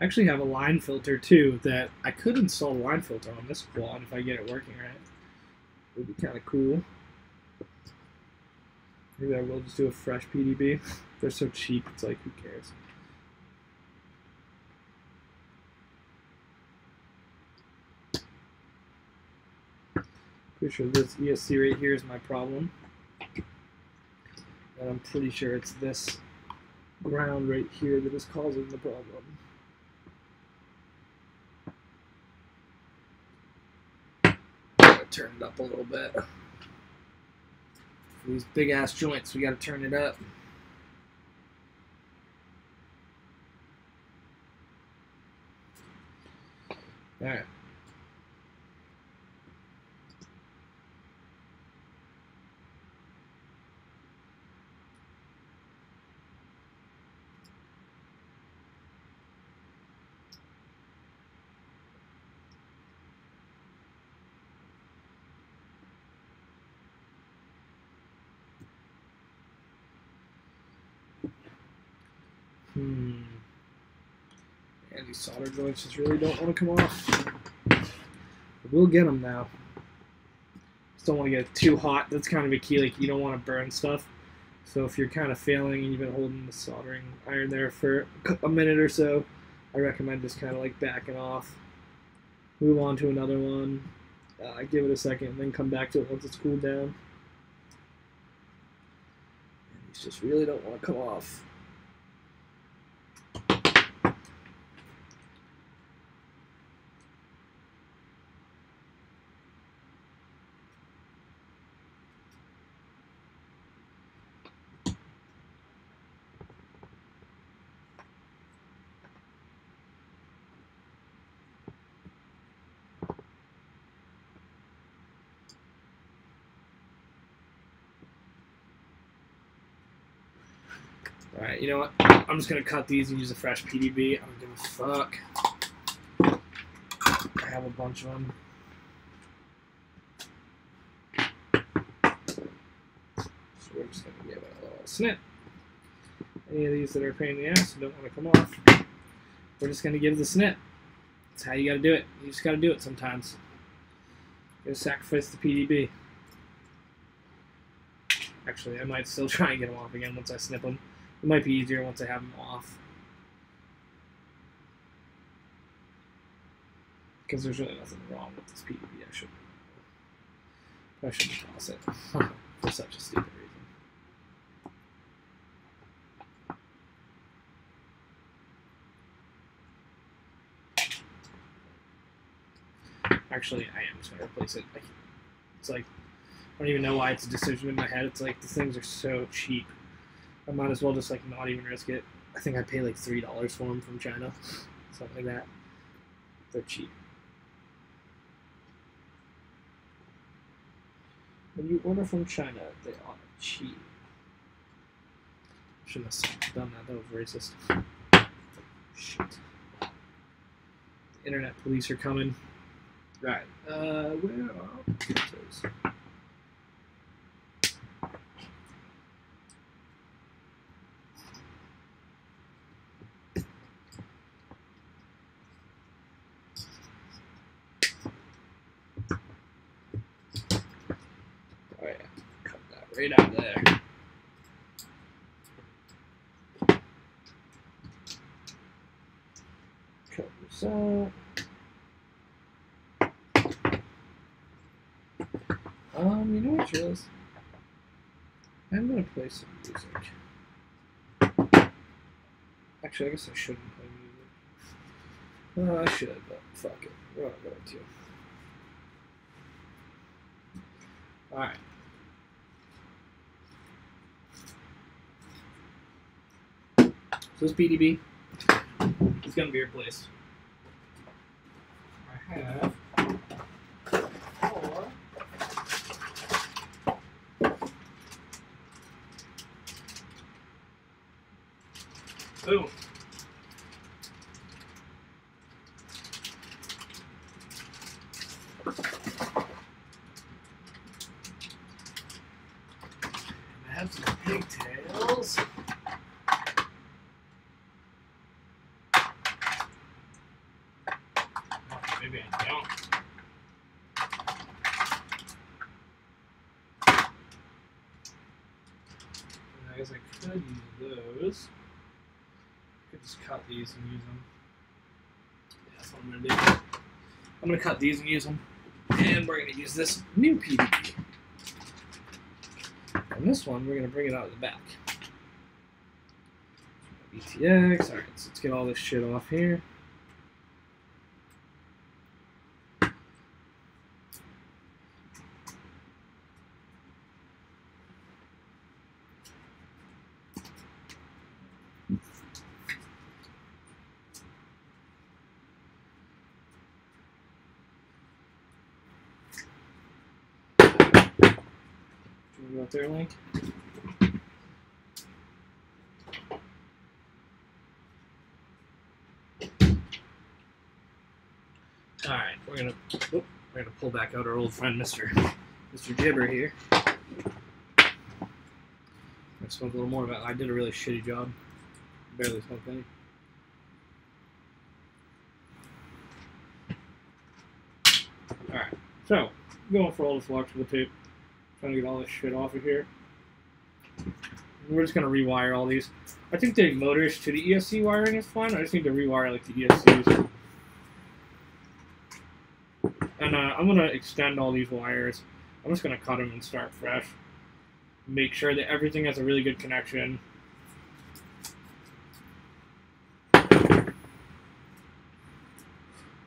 I actually have a line filter too that I could install a line filter on this quad if I get it working right. It would be kind of cool. Maybe I will just do a fresh PDB. They're so cheap, it's like, who cares? Pretty sure this ESC right here is my problem. And I'm pretty sure it's this ground right here that is causing the problem. Turn it up a little bit. For these big ass joints, we gotta turn it up. Alright. And these solder joints just really don't want to come off. We'll get them now. Just don't want to get it too hot. That's kind of a key. Like, you don't want to burn stuff. So if you're kind of failing and you've been holding the soldering iron there for a minute or so, I recommend just kind of like backing off. Move on to another one. Give it a second, and then come back to it once it's cooled down. And these just really don't want to come off. Alright, you know what? I'm just going to cut these and use a fresh PDB. I don't give a fuck. I have a bunch of them. So we're just going to give it a little snip. Any of these that are a pain in the ass and don't want to come off, we're just going to give the snip. That's how you got to do it. You just got to do it sometimes. You got to sacrifice the PDB. Actually, I might still try and get them off again once I snip them. It might be easier once I have them off. Because there's really nothing wrong with this PDB. I shouldn't toss it. For such a stupid reason. Actually, I am just going to replace it. It's like, I don't even know why it's a decision in my head. It's like, the things are so cheap. I might as well just like not even risk it. I think I pay like $3 for them from China, something like that. They're cheap. When you order from China, they are cheap. Shouldn't have done that. That was racist. Shit. The internet police are coming. Right. Where are pizzas? Right out there. Cut this out. You know what, Jules? I'm gonna play some music. Actually, I guess I shouldn't play music. I should, but fuck it. We're not going to. Alright. So this PDB, It's gonna be replaced. I have 4. Boom. I have some pigtails. Maybe I don't. I guess I could use those. I could just cut these and use them. Yeah, that's what I'm going to do. I'm going to cut these and use them. And we're going to use this new PVP. And this one, we're going to bring it out of the back. BTX. Alright, so let's get all this shit off here. Go out there, Link. Alright, we're gonna pull back out our old friend Mr. Gibber here. I smoked a little more, but I did a really shitty job. Barely smoked any. Alright, so going for all this electrical tape. Trying to get all this shit off of here. We're just gonna rewire all these. I think the motors to the ESC wiring is fine. I just need to rewire like the ESCs. And I'm gonna extend all these wires. I'm just gonna cut them and start fresh. Make sure that everything has a really good connection. I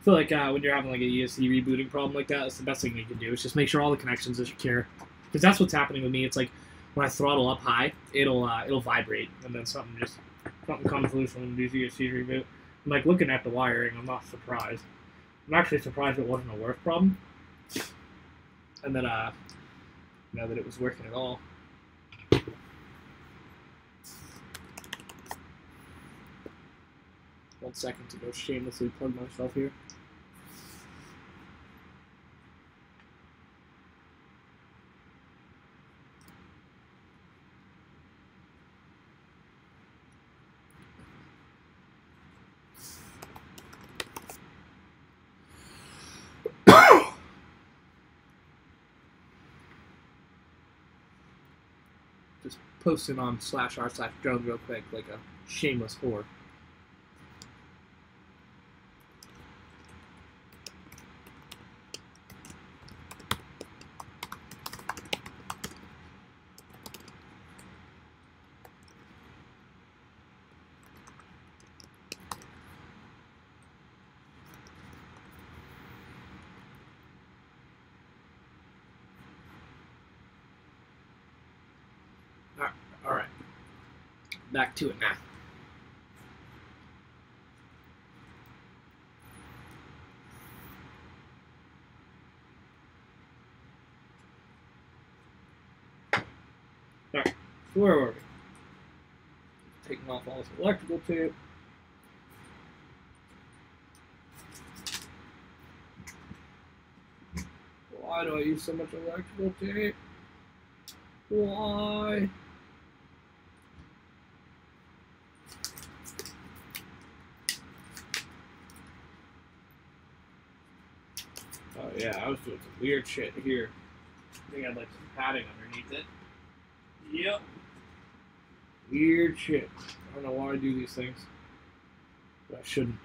feel like when you're having like an ESC rebooting problem like that, that's the best thing you can do. Is just make sure all the connections are secure. Because that's what's happening with me. It's like when I throttle up high, it'll vibrate, and then something comes loose when the ESC reboot. I'm like looking at the wiring. I'm not surprised. I'm actually surprised it wasn't a work problem, and then that it was working at all. 1 second to go shamelessly plug myself here. Just posting on /r/drone real quick like a shameless whore. Alright. Back to it now. Alright, so where were we? Taking off all this electrical tape. Why do I use so much electrical tape? Why? Oh yeah, I was doing some weird shit here. I think I had like some padding underneath it. Yep. Weird shit. I don't know why I do these things. But I shouldn't.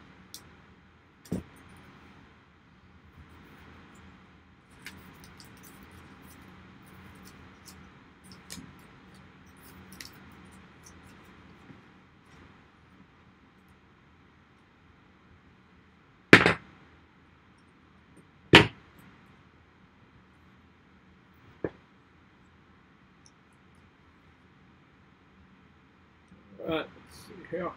Alright, let's see here.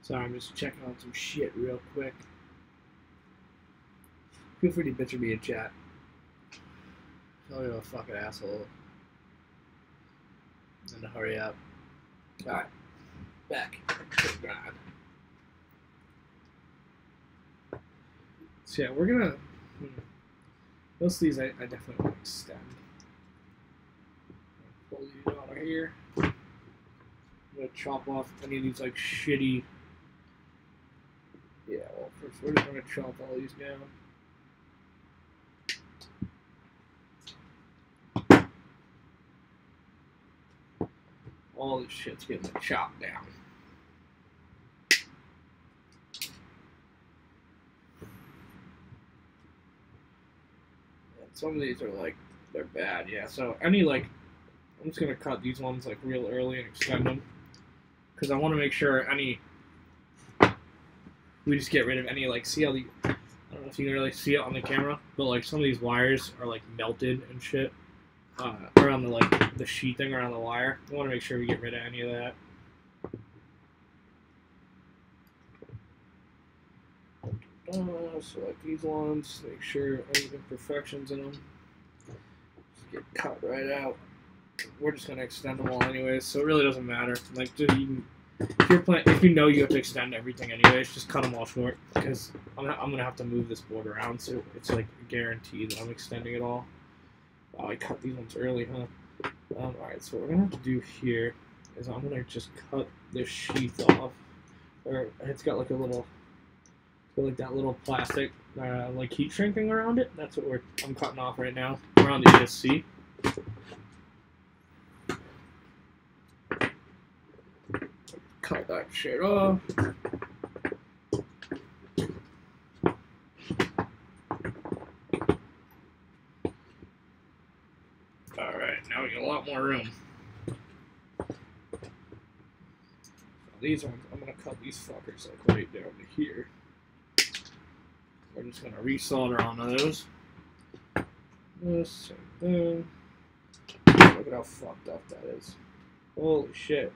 Sorry, I'm just checking on some shit real quick. Feel free to bitch at me in chat. Tell me I'm a fucking asshole. And to hurry up. Alright. Back to the grind. So yeah, we're gonna... Most of these I definitely want to extend. Pull these out of here. I'm gonna chop off any of these like shitty... Yeah, well first we're just gonna chop all these down. All this shit's getting chopped down. And some of these are like, they're bad, yeah. So any like, I'm just gonna cut these ones like real early and extend them. Because I want to make sure we just get rid of any like, see how the, I don't know if you can really see it on the camera, but like some of these wires are like melted and shit. Around the like the sheathing around the wire. We want to make sure we get rid of any of that. Select these ones. Make sure any imperfections in them just get cut right out. We're just gonna extend them all anyways, so it really doesn't matter. Like, just, if you know you have to extend everything anyways, just cut them all short because I'm gonna have to move this board around, so it's like a guarantee that I'm extending it all. Oh, I cut these ones early, huh? Alright, so what we're gonna have to do here is I'm gonna just cut this sheath off. Or it's got like a little, like that little plastic like heat shrinking around it. That's what I'm cutting off right now around the ESC. Cut that shit off. Now we got a lot more room. These ones, I'm gonna cut these fuckers like right down to here. We're just gonna resolder onto those. This same thing. Look at how fucked up that is. Holy shit.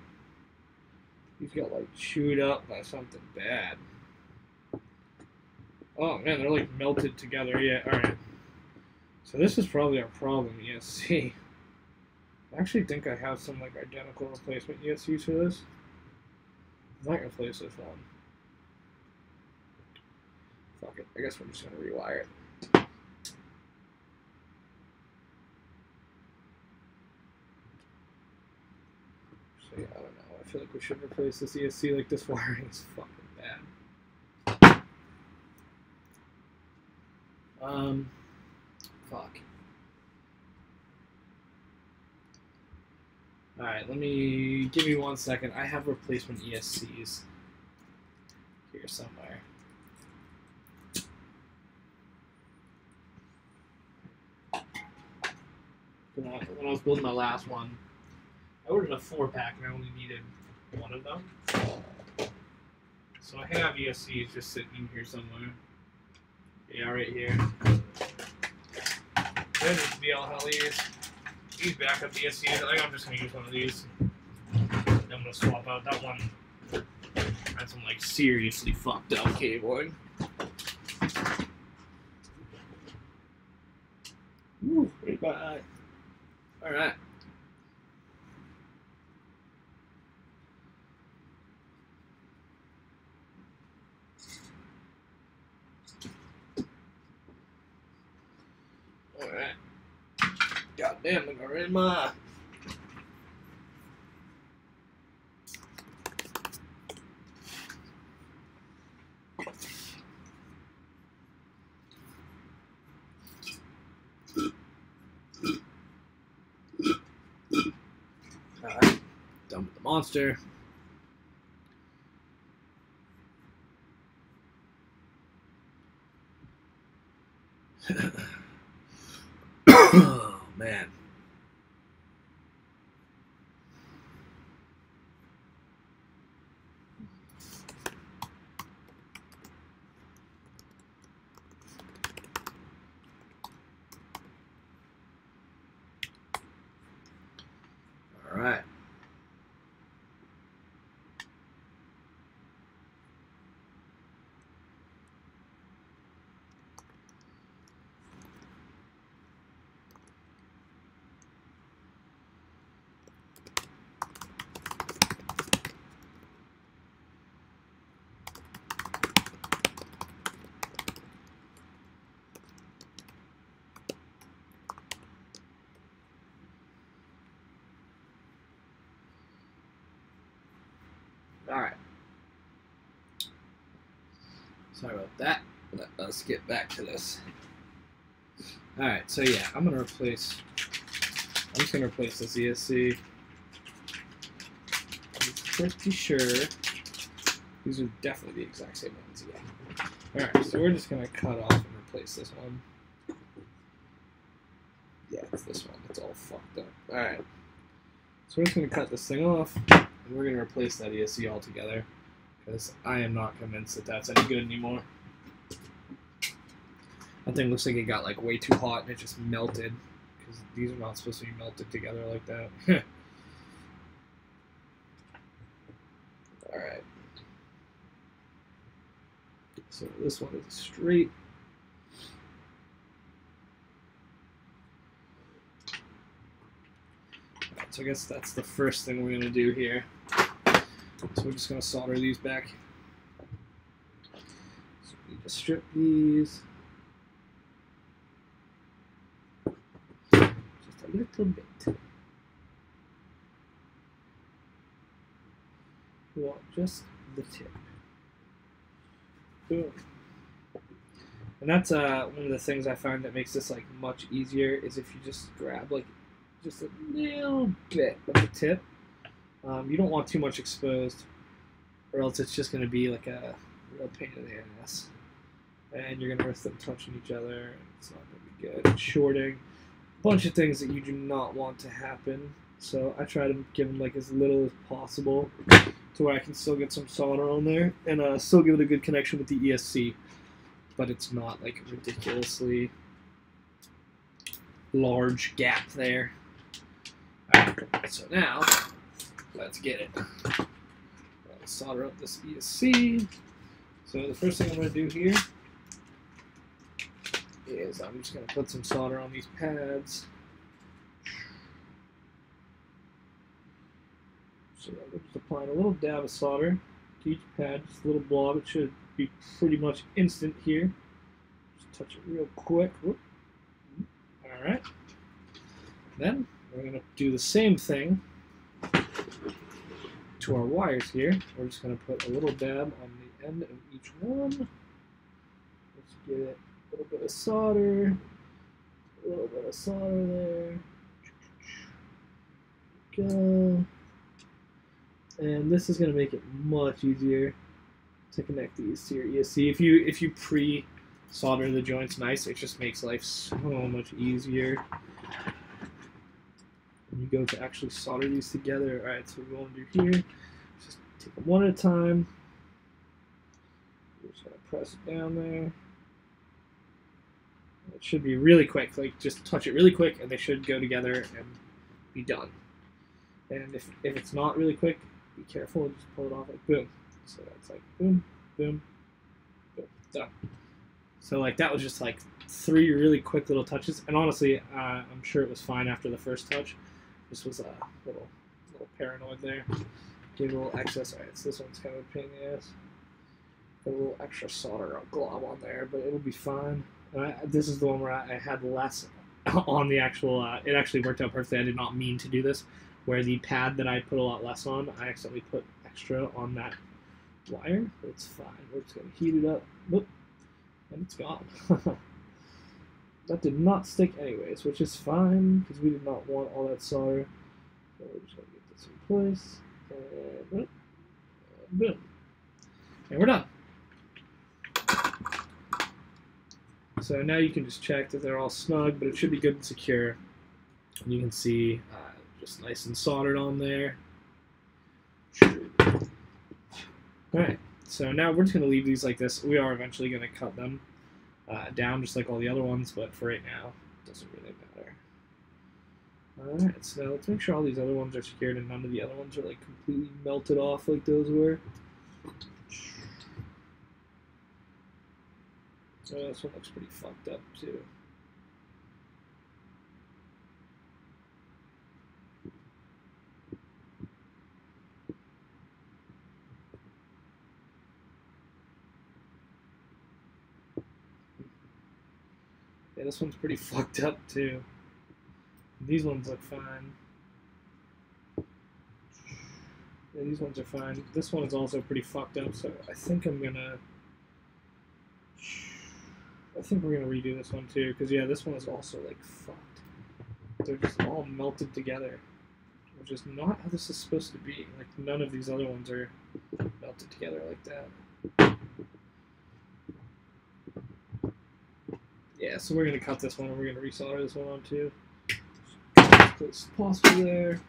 These got like chewed up by something bad. Oh man, they're like melted together. Yeah, alright. So this is probably our problem, ESC. I actually think I have some like identical replacement ESCs for this. I might replace this one. Fuck it. I guess we're just gonna rewire it. So yeah, I don't know. I feel like we should replace this ESC. Like this wiring is fucking bad. Fuck. Alright, give me 1 second. I have replacement ESCs here somewhere. When I was building my last one, I ordered a 4-pack and I only needed one of them. So I have ESCs just sitting in here somewhere. Yeah, right here. There's BLHEs. These backup ESCs, I think I'm just going to use one of these. Then I'm going to swap out that one. Had some like seriously fucked up cabling. Woo, pretty bad. Alright. Alright. God damn, I got right in my eye. Alright. Done with the monster. Oh, man. All right. Alright. Sorry about that. Let's get back to this. Alright, so yeah, I'm just gonna replace this ESC. I'm pretty sure these are definitely the exact same ones again. Alright, so we're just gonna cut off and replace this one. Yeah, it's this one. It's all fucked up. Alright. So we're just gonna cut this thing off, and we're gonna replace that ESC altogether, because I am not convinced that that's any good anymore. That thing looks like it got like way too hot and it just melted, because these are not supposed to be melted together like that. Alright. So this one is straight. Alright, so I guess that's the first thing we're going to do here. So we're just going to solder these back. So we need to strip these. Just a little bit. We want just the tip. Boom. And that's one of the things I find that makes this like much easier is if you just grab like just a little bit of the tip. You don't want too much exposed, or else it's just going to be like a real pain in the ass. And you're going to risk them touching each other, and it's not going to be good. And shorting, a bunch of things that you do not want to happen. So I try to give them like as little as possible to where I can still get some solder on there and still give it a good connection with the ESC, but it's not like a ridiculously large gap there. Alright, so now let's get it. I'll solder up this ESC. So the first thing I'm going to do here is I'm just going to put some solder on these pads. So I'm just applying a little dab of solder to each pad, just a little blob. It should be pretty much instant here. Just touch it real quick. Alright. Then we're going to do the same thing to our wires here. We're just going to put a little dab on the end of each one. Let's get it. A little bit of solder. A little bit of solder there. Go. And this is going to make it much easier to connect these to your ESC. If you pre-solder the joints nice, it just makes life so much easier. When you go to actually solder these together, alright, so what we want to do here, just take them one at a time. We're just going to press it down there. It should be really quick, like just touch it really quick and they should go together and be done. And if it's not really quick, be careful and just pull it off like boom. So that's like boom, boom, boom, done. So like that was just like 3 really quick little touches. And honestly, I'm sure it was fine after the first touch. This was a little paranoid there. Get a little excess. Alright, so this one's kind of a pain in the ass. Got a little extra solder or glob on there, but it'll be fine. This is the one where I had less on the actual. It actually worked out perfectly. I did not mean to do this. Where the pad that I put a lot less on, I accidentally put extra on that wire, but it's fine. We're just going to heat it up, whoop, and it's gone. That did not stick anyways, which is fine, because we did not want all that solder. So we're just going to get this in place, and boom, and boom. And we're done. So now you can just check that they're all snug, but it should be good and secure. And you can see just nice and soldered on there. Alright, so now we're just going to leave these like this. We are eventually going to cut them down just like all the other ones, but for right now, it doesn't really matter. Alright, so now let's make sure all these other ones are secured and none of the other ones are like completely melted off like those were. So this one looks pretty fucked up too. Yeah, this one's pretty fucked up too. These ones look fine. Yeah, these ones are fine. This one is also pretty fucked up, so I think we're gonna redo this one too, because yeah, this one is also like fucked. They're just all melted together, which is not how this is supposed to be. Like none of these other ones are melted together like that. Yeah, so we're gonna cut this one and we're gonna resolder this one on too. As close as possible there.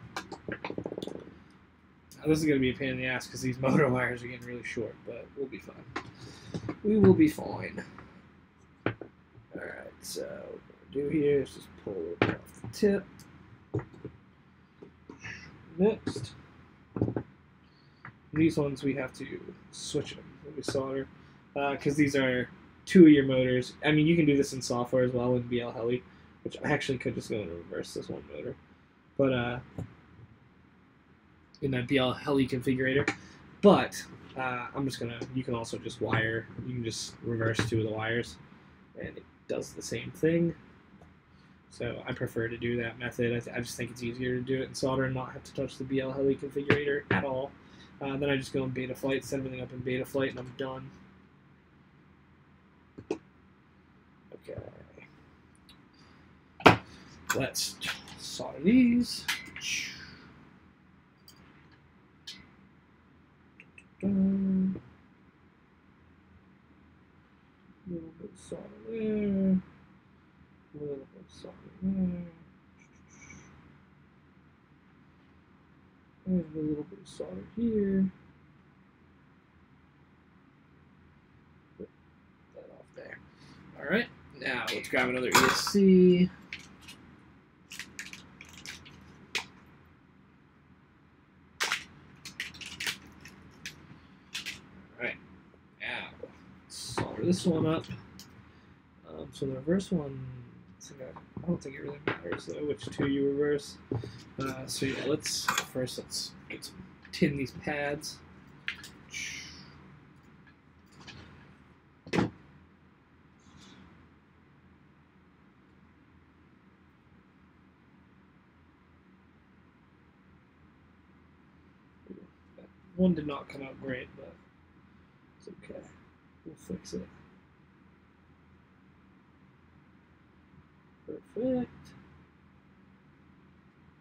Now, this is gonna be a pain in the ass because these motor wires are getting really short, but we'll be fine. We will be fine. Alright, so what we're gonna do here is just pull it off the tip. Next. These ones we have to switch them when we solder, because these are 2-year motors. I mean, you can do this in software as well in BL Heli, which I actually could just go and reverse this one motor. But in that BL Heli configurator. But I'm just gonna. You can also just wire. You can just reverse 2 of the wires, and it does the same thing. So I prefer to do that method. I just think it's easier to do it in solder and not have to touch the BL Heli configurator at all. Then I just go in Betaflight, set everything up in Betaflight, and I'm done. Okay. Let's solder these. A little bit of solder there. A little bit of solder there. And a little bit of solder here. Put that off there. Alright, now let's grab another ESC. Alright, now let's solder this one up. So the reverse one, I don't think it really matters though which 2 you reverse. So yeah, let's get tin these pads. That one did not come out great, but it's okay. We'll fix it. Perfect.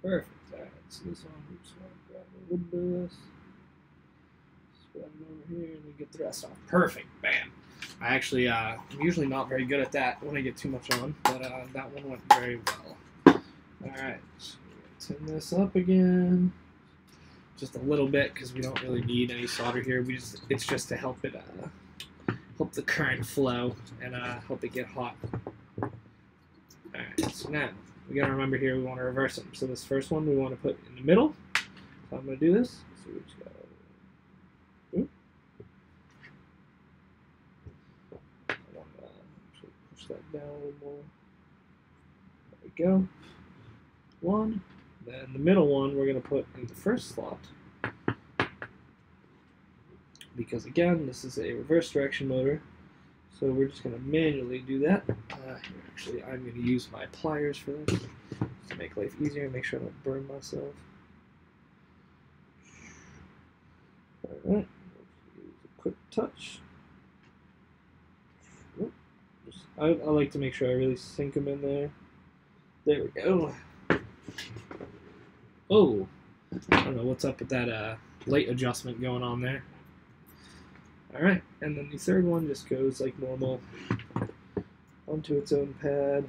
Perfect. Alright, so this one, we just want to grab a little bit of this. Spread it over here and then get the rest off. Perfect. Bam. I actually, I'm usually not very good at that when I get too much on, but that one went very well. Alright, so we're going to tin this up again. Just a little bit because we don't really need any solder here. It's just to help it, help the current flow and help it get hot. Alright, so now we gotta remember here we want to reverse them. So this first one we want to put in the middle. So I'm gonna do this. So we just gotta. I want to actually push that down a little more. There we go. One. Then the middle one we're gonna put in the first slot. Because again, this is a reverse direction motor. So we're just going to manually do that. Actually, I'm going to use my pliers for this to make life easier and make sure I don't burn myself. Alright, let's use a quick touch. I like to make sure I really sink them in there. There we go. Oh, I don't know what's up with that light adjustment going on there. Alright, and then the third one just goes like normal onto its own pad.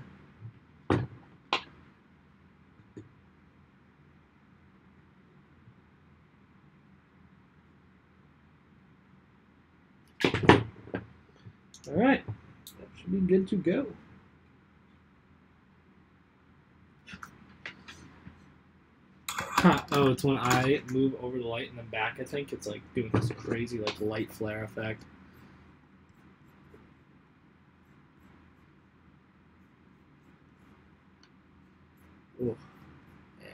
Alright, that should be good to go. Oh, it's when I move over the light in the back, I think. It's like doing this crazy like light flare effect. Ooh. Yeah.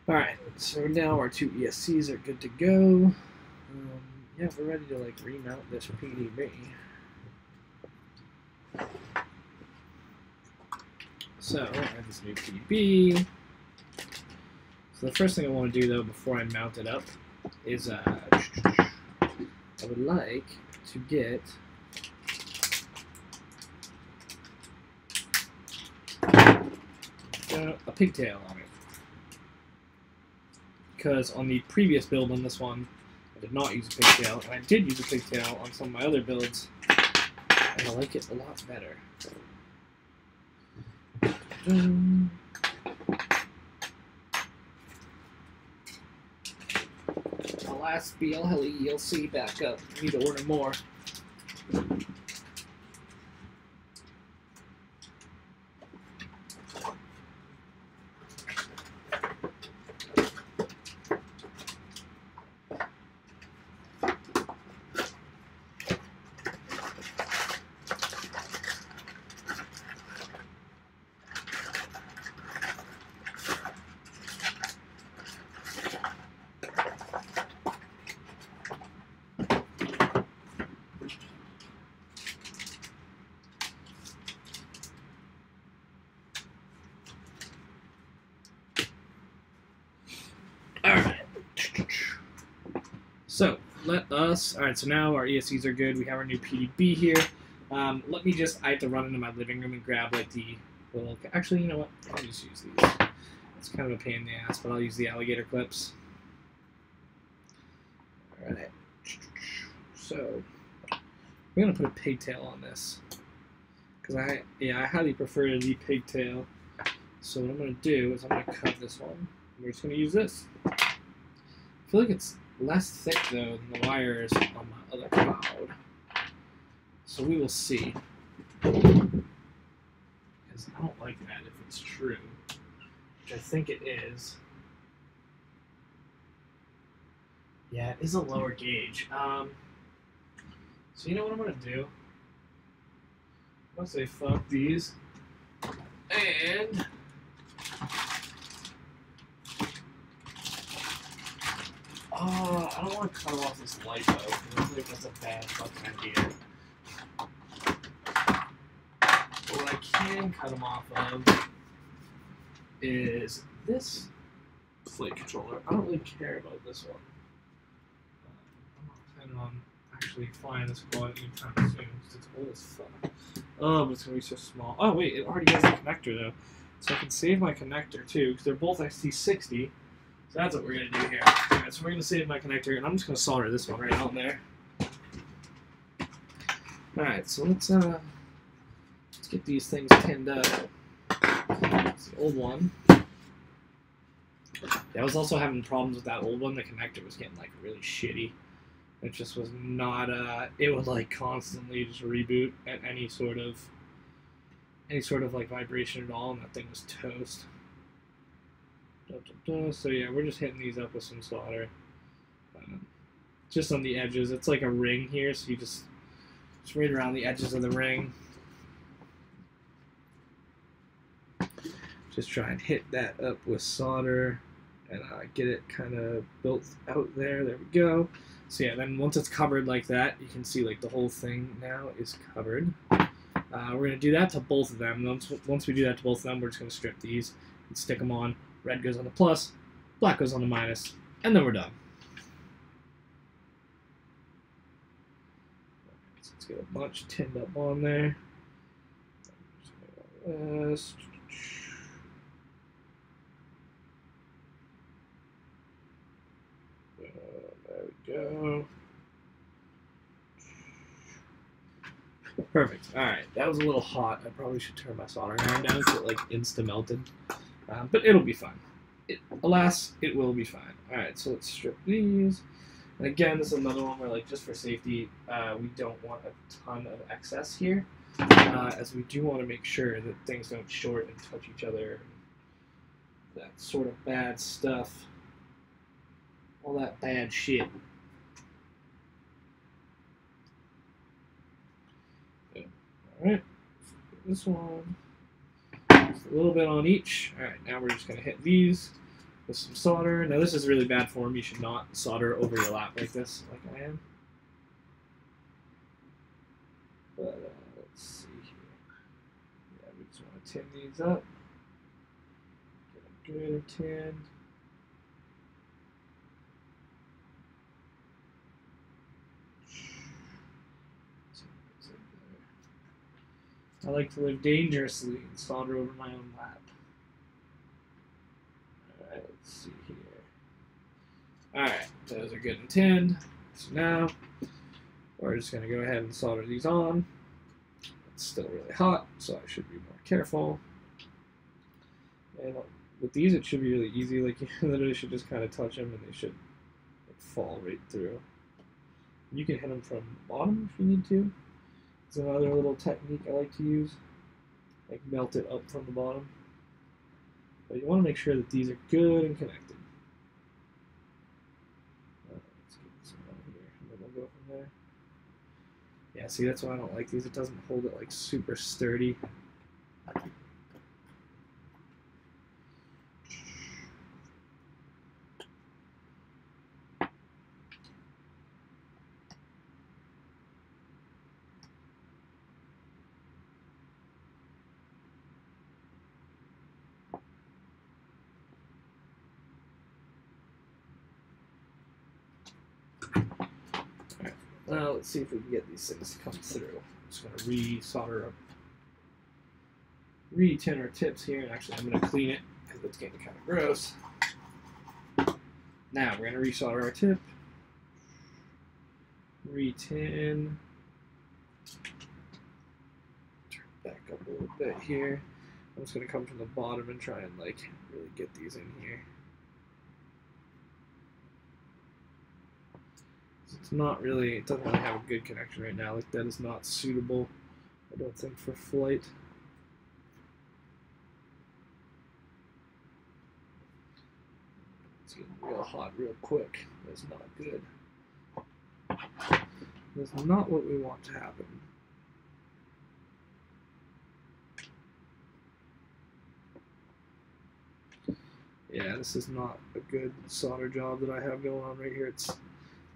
Alright, so now our two ESCs are good to go. Yeah, we're ready to like remount this PDB. So I have this new PDB. So the first thing I want to do though before I mount it up is I would like to get a pigtail on it. Because on the previous build on this one, I did not use a pigtail, and I did use a pigtail on some of my other builds, and I like it a lot better. Alas, BL you'll see back up. Need to order more. So, alright, so now our ESCs are good. We have our new PDB here. Let me I have to run into my living room and grab, like, the little, actually, you know what? I'll just use these. It's kind of a pain in the ass, but I'll use the alligator clips. Alright. So, we're going to put a pigtail on this. Because I highly prefer the pigtail. So what I'm going to do is I'm going to cut this one. We're just going to use this. I feel like it's less thick though than the wires on my other cloud. So we will see. Because I don't like that if it's true. Which I think it is. Yeah, it is a lower gauge. So you know what I'm going to do? I'm going to say fuck these. And I don't want to cut off this light though, because I think that's a bad fucking idea. But what I can cut them off of is this flight controller. I don't really care about this one. I'm not planning on actually flying this quad anytime soon, because it's old as fuck. Oh, but it's going to be so small. Oh wait, it already has the connector though. So I can save my connector too, because they're both XT60. So that's what we're going to do here. Alright, so we're going to save my connector, and I'm just going to solder this one right on there. Alright, so let's get these things pinned up. It's the old one. Yeah, I was also having problems with that old one. The connector was getting, like, really shitty. It just was not, it would, like, constantly just reboot at any sort of, like, vibration at all, and that thing was toast. So yeah, we're just hitting these up with some solder. Just on the edges. It's like a ring here, so you just right around the edges of the ring. Just try and hit that up with solder and get it kind of built out there. There we go. So yeah, then once it's covered like that, you can see like the whole thing now is covered. We're going to do that to both of them. Once we do that to both of them, we're just going to strip these and stick them on. Red goes on the plus, black goes on the minus, and then we're done. So let's get a bunch tinned up on there. There we go. Perfect. Alright, that was a little hot. I probably should turn my soldering iron down because it like insta-melted. But it'll be fine. Alas, it will be fine. Alright, so let's strip these. And again, this is another one where, like, just for safety, we don't want a ton of excess here, as we do want to make sure that things don't short and touch each other. That sort of bad stuff. All that bad shit. Alright, this one. Just a little bit on each. Alright, now we're just going to hit these with some solder. Now this is really bad form. You should not solder over your lap like this, like I am. But let's see here. Yeah, we just want to tin these up. Get them good and tinned. I like to live dangerously and solder over my own lap. Alright, let's see here. Alright, those are good and tinned. So now, we're just going to go ahead and solder these on. It's still really hot, so I should be more careful. And with these, it should be really easy. Like, you literally should just kind of touch them, and they should like, fall right through. You can hit them from the bottom if you need to. It's another little technique I like to use. Like, melt it up from the bottom. But you want to make sure that these are good and connected. Let's get this one here, and then we'll go from there. Yeah, see, that's why I don't like these. It doesn't hold it like super sturdy. Now let's see if we can get these things to come through. I'm just going to re-solder up, re-tin our tips here, and actually I'm going to clean it because it's getting kind of gross. Now we're going to re-solder our tip, re-tin, turn it back up a little bit here. I'm just going to come from the bottom and try and like really get these in here. It's not really, it doesn't really have a good connection right now. Like that is not suitable, I don't think, for flight. It's getting real hot real quick. That's not good. That's not what we want to happen. Yeah, this is not a good solder job that I have going on right here.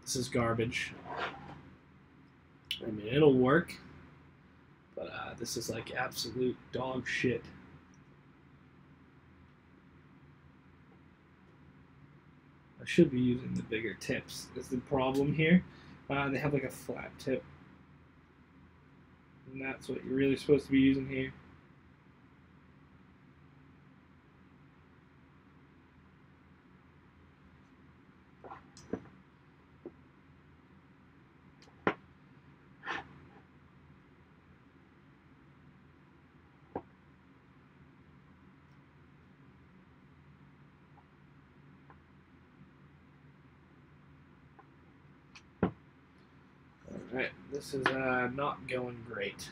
This is garbage. I mean, it'll work, but this is like absolute dog shit. I should be using the bigger tips. Is the problem here? They have like a flat tip, and that's what you're really supposed to be using here. Alright, this is not going great.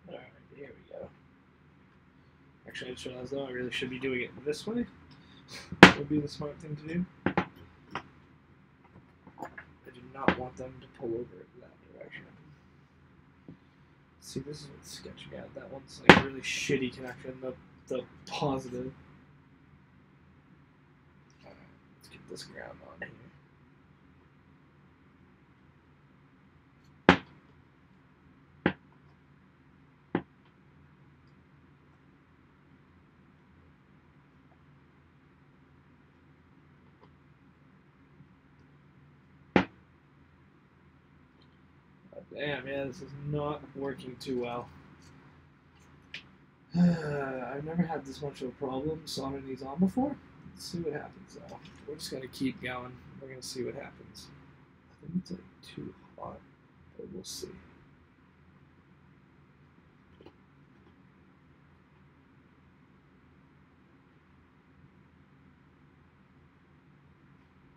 Alright, here we go. Actually, I just realized though I really should be doing it this way. That would be the smart thing to do. I do not want them to pull over in that direction. See, this is what's sketching out. That one's like a really shitty connection, the positive. Alright, let's get this ground on here. Damn, yeah, this is not working too well. I've never had this much of a problem soldering these on before. Let's see what happens though. We're just gonna keep going. We're gonna see what happens. I think it's like too hot, but we'll see.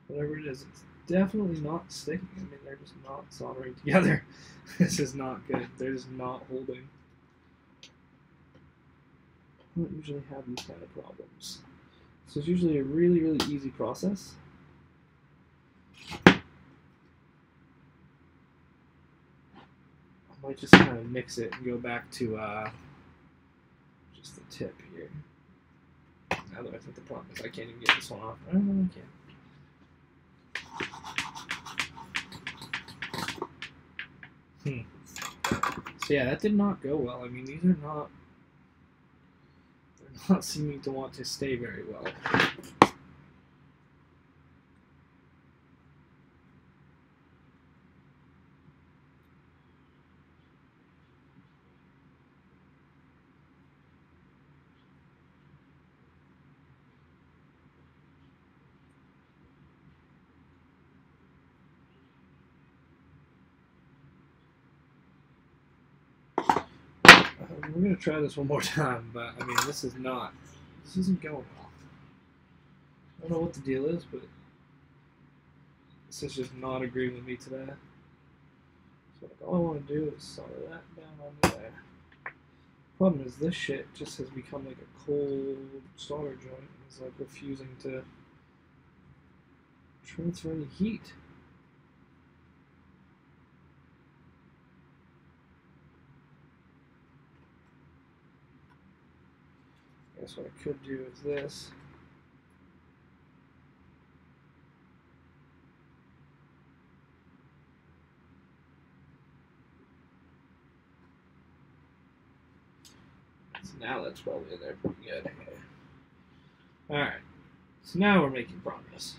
Whatever it is, definitely not sticking. I mean, they're just not soldering together. This is not good. They're just not holding. I don't usually have these kind of problems. So it's usually a really, really easy process. I might just kind of mix it and go back to just the tip here. Now that I think the problem is I can't even get this one off. I don't know I can. So yeah, that did not go well. I mean, these are not, they're not seeming to want to stay very well. We're gonna try this one more time, but I mean, this isn't going well. I don't know what the deal is, but this is just not agreeing with me today. So like, all I want to do is solder that down on there. Problem is, this shit just has become like a cold solder joint. It's like refusing to transfer any heat. I guess what I could do is this. So now that's probably in there pretty good. Okay. Alright, so now we're making progress.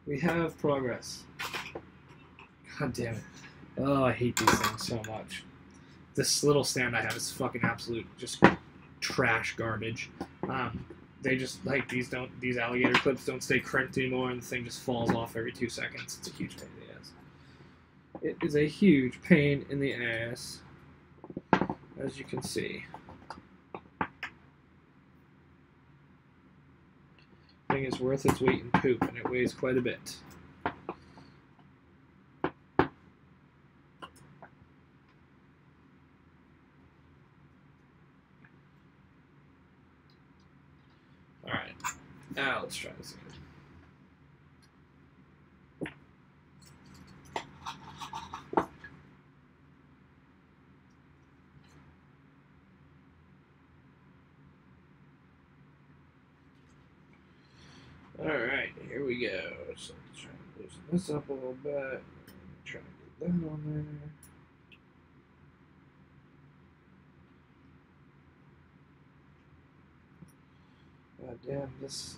We have progress. God damn it. Oh, I hate these things so much. This little stand I have is fucking absolute just trash garbage. They just, like, these alligator clips don't stay crimped anymore, and the thing just falls off every 2 seconds. It's a huge pain in the ass. It is a huge pain in the ass, as you can see. The thing is worth its weight in poop, and it weighs quite a bit. Alright, now let's try this again. Alright, here we go. So let's try to loosen this up a little bit. Try to get that on there. God damn, this.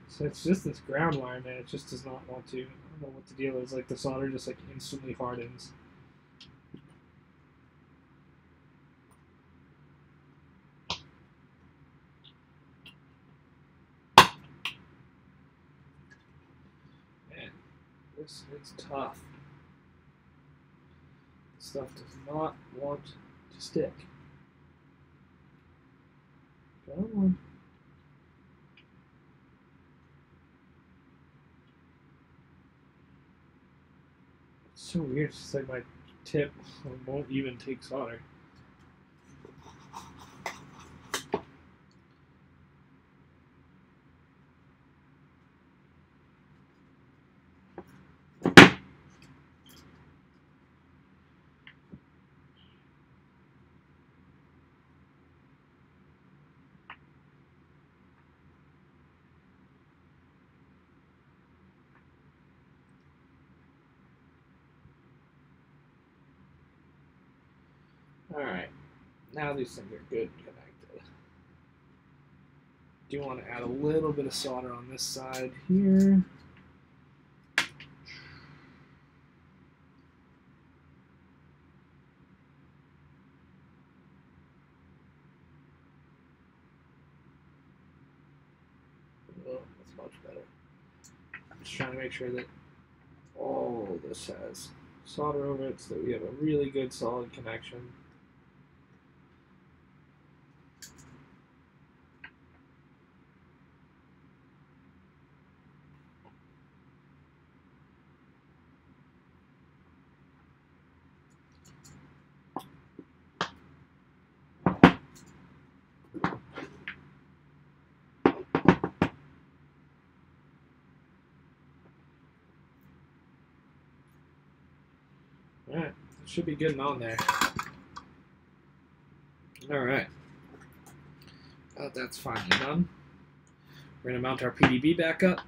So it's just this ground wire, man. It just does not want to. I don't know what the deal is. Like, the solder just, like, instantly hardens. Man, it's tough. This stuff does not want to stick. Come on. It's so weird. It's just like my tip won't even take solder. Alright, now these things are good and connected. Do want to add a little bit of solder on this side here. Oh, that's much better. I'm just trying to make sure that all this has solder over it so that we have a really good solid connection. Alright, should be good and on there. Alright. That's finally done. We're going to mount our PDB back up.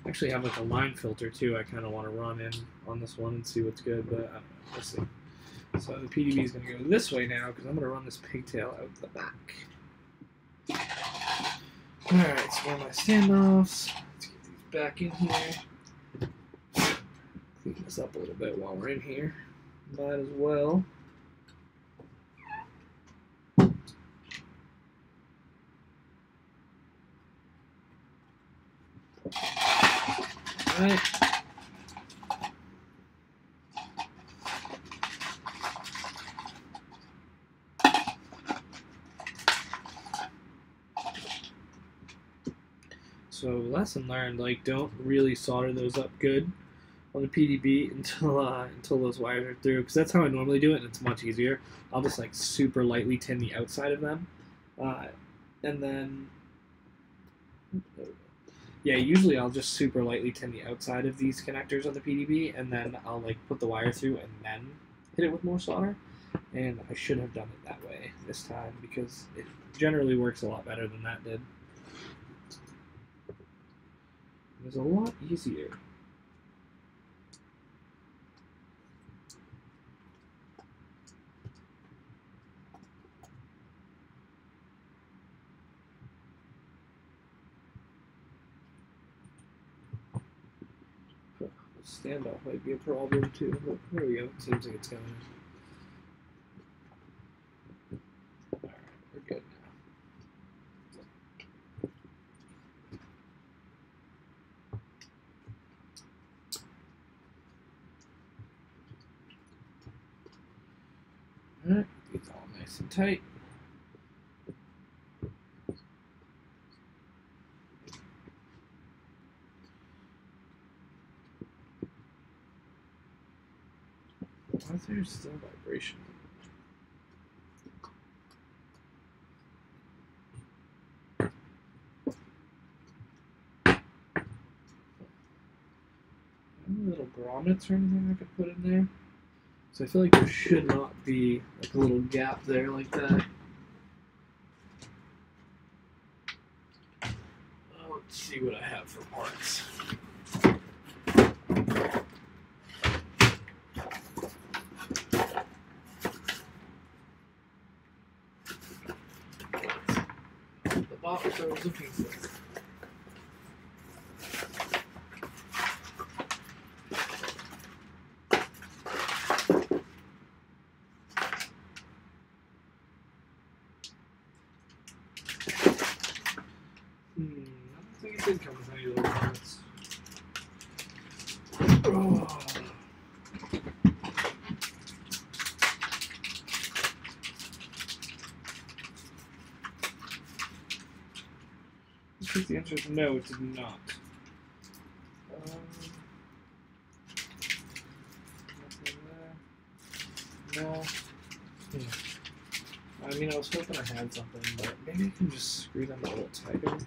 Actually have like a line filter too I kind of want to run in on this one and see what's good, but I don't know. We'll see. So the PDB is going to go this way now because I'm going to run this pigtail out the back. Alright, so where are my standoffs? Let's get these back in here. Clean this up a little bit while we're in here. Might as well. Alright. So lesson learned, like don't really solder those up good on the PDB until those wires are through, because that's how I normally do it and it's much easier. I'll just like super lightly tin the outside of them. And then yeah, usually I'll just super lightly tin the outside of these connectors on the PDB, and then I'll like put the wire through and then hit it with more solder. And I should have done it that way this time because it generally works a lot better than that did. It was a lot easier. Standoff might be a problem too, but there we go. It seems like it's going. Alright, we're good now. Alright, it's all nice and tight. Why is there still vibration? Any little grommets or anything I could put in there? So I feel like there should not be like a little gap there like that. Let's see what I have for parts. The box I was looking for. I don't think it did come with any of those parts. Oh. I think the answer is no, it did not. Nothing there. No. I mean, I was hoping I had something, but maybe I can just screw them a little tighter.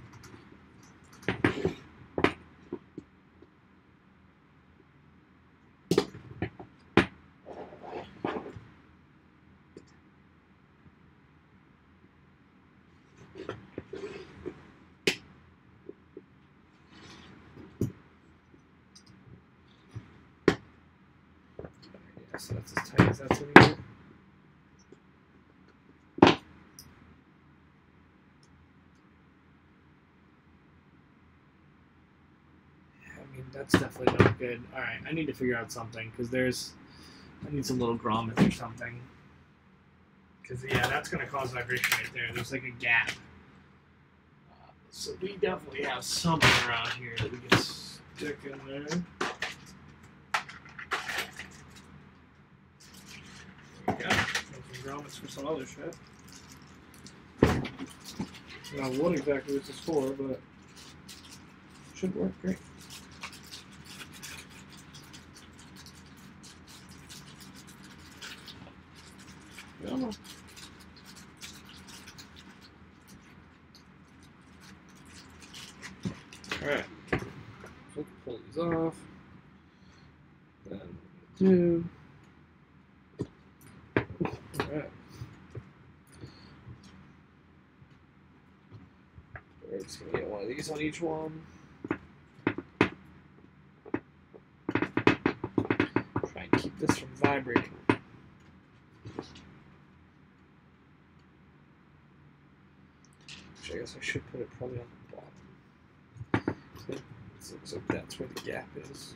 So that's as tight as that's going to get. I mean, that's definitely not good. Alright, I need to figure out something, because I need some little grommets or something. Because, yeah, that's going to cause vibration right there. There's like a gap. So we definitely have something around here that we can stick in there. Yeah, some grommets for some other shit. Now, what exactly this is for, but it should work great. go. Alright. So let's pull these off. Then do. Alright. We're just going to get one of these on each one. Try and keep this from vibrating. Actually, I guess I should put it probably on the bottom. So it looks like that's where the gap is.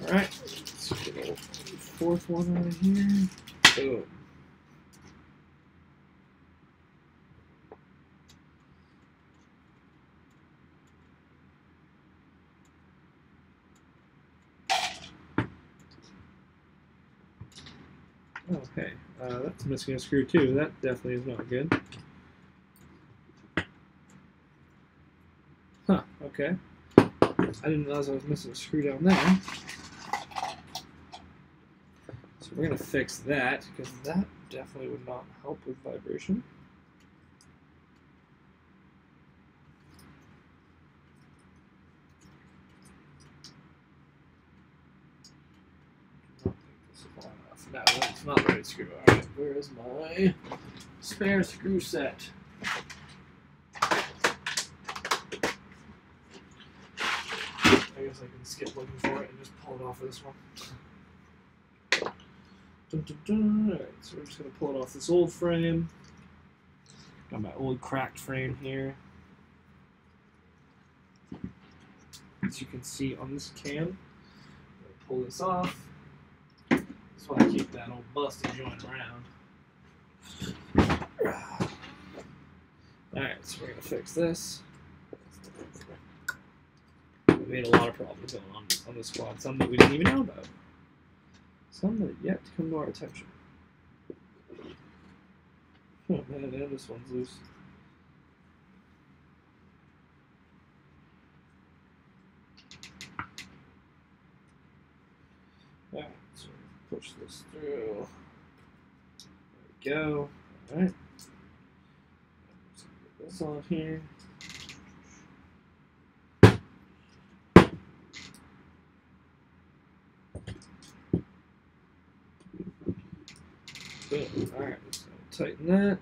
Alright, let's get a fourth one right here. Boom. Okay, that's missing a screw too. That definitely is not good. Huh, okay. I didn't realize I was missing a screw down there. So we're going to fix that, because that definitely would not help with vibration. No, it's not the right screw. Alright, where is my spare screw set? I guess I can skip looking for it and just pull it off of this one. Dun, dun, dun. Alright, so we're just going to pull it off this old frame. Got my old cracked frame here. As you can see on this cam, I'm going to pull this off. That's why I keep that old busted joint around. Alright, so we're going to fix this. We made a lot of problems going on this squad, some that we didn't even know about. Some that have yet to come to our attention. Oh man, and this one's loose. Alright, so push this through. There we go. Alright. Get this on here. Boom. Alright, so tighten that.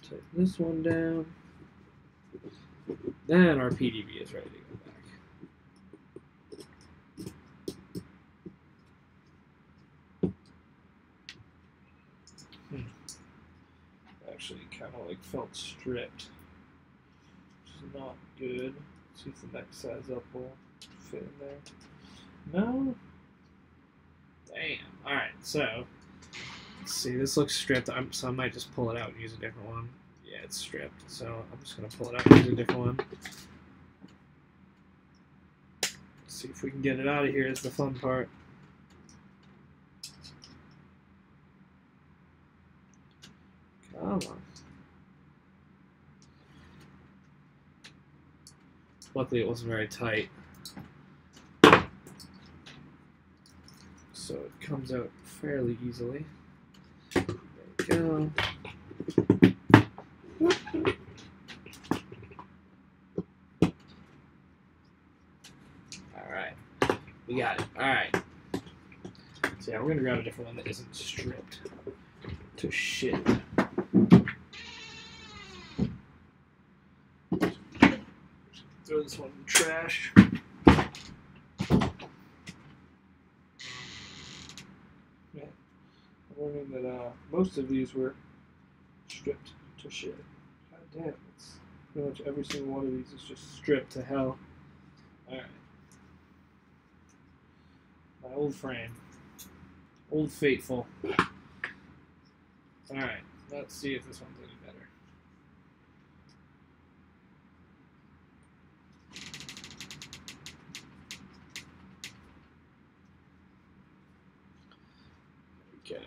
Tighten this one down. Then our PDB is ready to go back. Actually, kind of like felt stripped, which is not good. See if the next size up will fit in there. No? Damn. Alright, so let's see, this looks stripped, so I might just pull it out and use a different one. Yeah, it's stripped, so I'm just going to pull it out and use a different one. Let's see if we can get it out of here is the fun part. Come on. Luckily it wasn't very tight. So it comes out fairly easily. There we go. Alright. We got it. Alright. So yeah, we're going to grab a different one that isn't stripped to shit. Throw this one in the trash. Yeah. I'm learning that most of these were stripped to shit. God damn, it's pretty much every single one of these is just stripped to hell. Alright. My old frame. Old Faithful. Alright, let's see if this one's any better. There we go.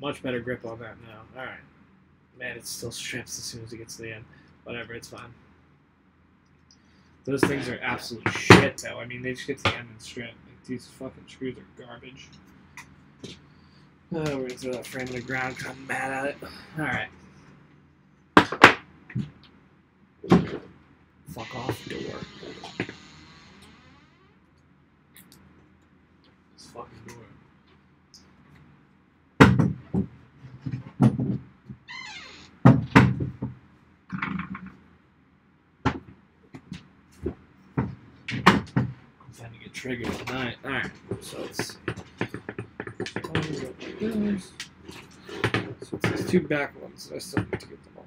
Much better grip on that now. Alright. Man, it still strips as soon as it gets to the end. Whatever, it's fine. Those things are absolute shit, though. I mean, they just get to the end and strip. Like, these fucking screws are garbage. We're gonna throw that frame on the ground because I'm mad at it. Alright. Fuck off, door. This fucking door. Triggered tonight. Alright, so let's see. So it's these two back ones that I still need to get them on.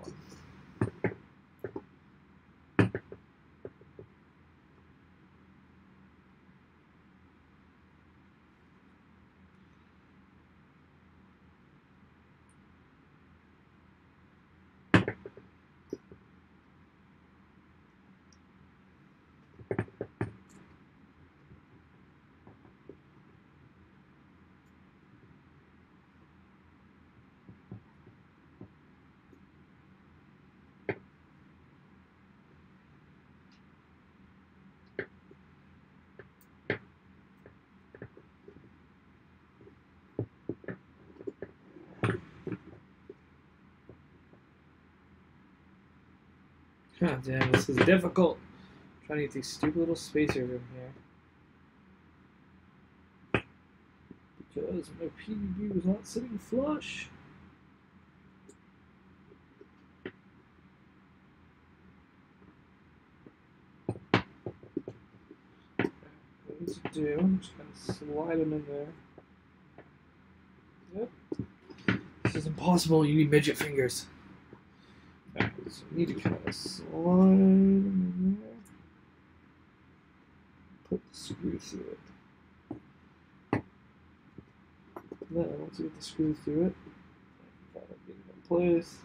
God damn, this is difficult. I'm trying to get these stupid little spacers in here. Because my PDB was not sitting flush. What I need to do, I'm just going to slide them in there. Yep. This is impossible, you need midget fingers. Okay, so you need to kind of slide them in there. Put the screw through it. Then, once you get the screw through it, kind of get it in place.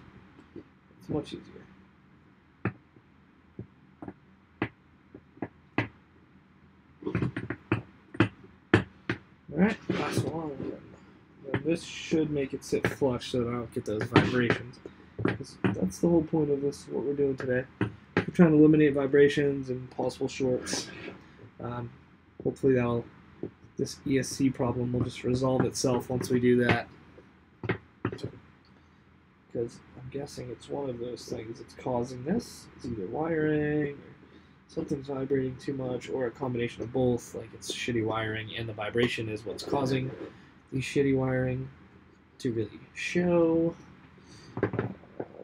It's much easier. Alright, last one. And this should make it sit flush so that I don't get those vibrations. That's the whole point of this, what we're doing today. We're trying to eliminate vibrations and possible shorts. Hopefully this ESC problem will just resolve itself once we do that. Because I'm guessing it's one of those things that's causing this. It's either wiring, or something's vibrating too much, or a combination of both, like it's shitty wiring and the vibration is what's causing the shitty wiring to really show.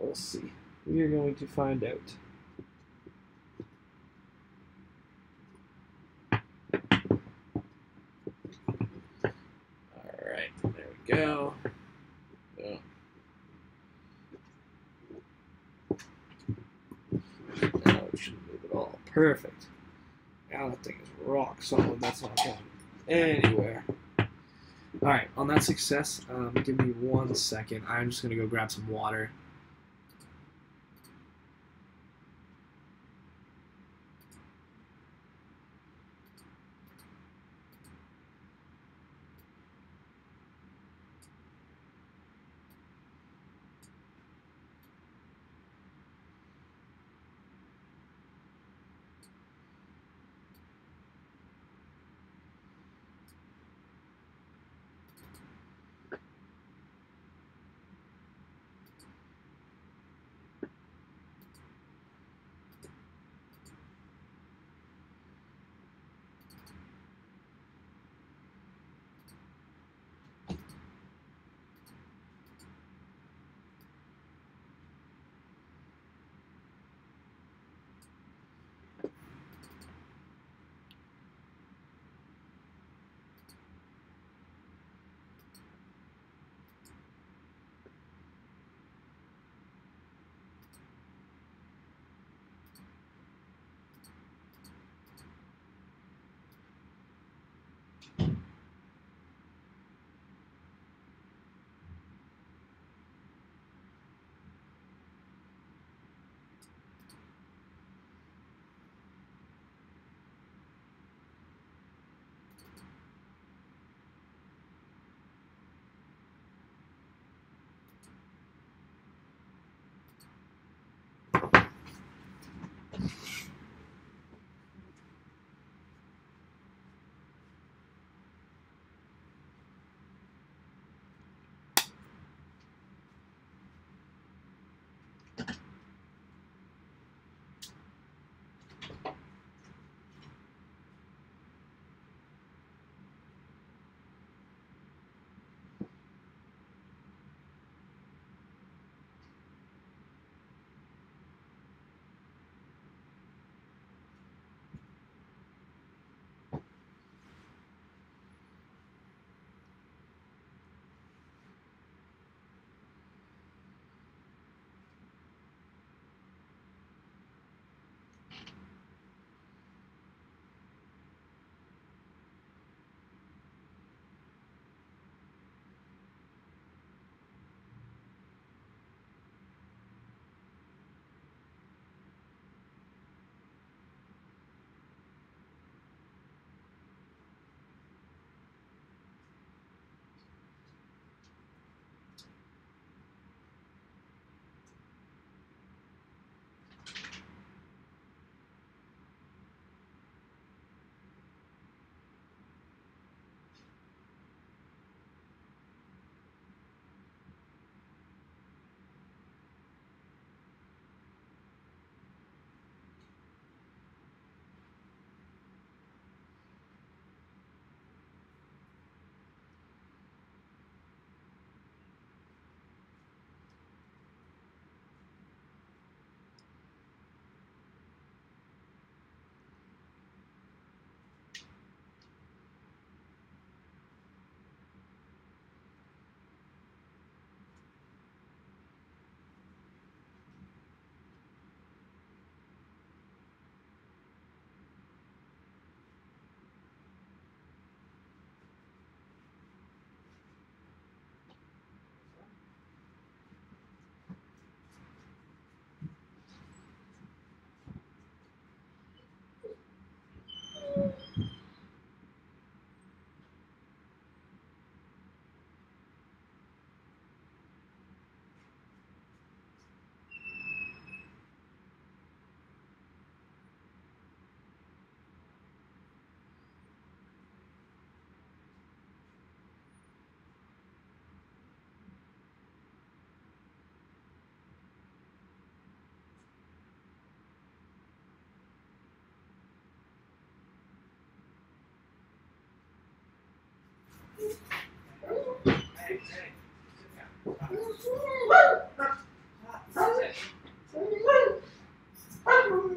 We'll see. We are going to find out. Alright, there we go. Boom. Now we should move it all. Perfect. Now that thing is rock solid. That's not going anywhere. Alright, on that success, give me 1 second. I'm just going to go grab some water.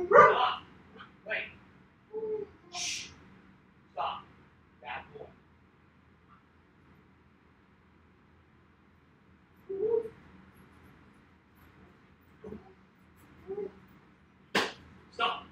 Stop. Wait. Shh. Stop. Bad boy. Stop.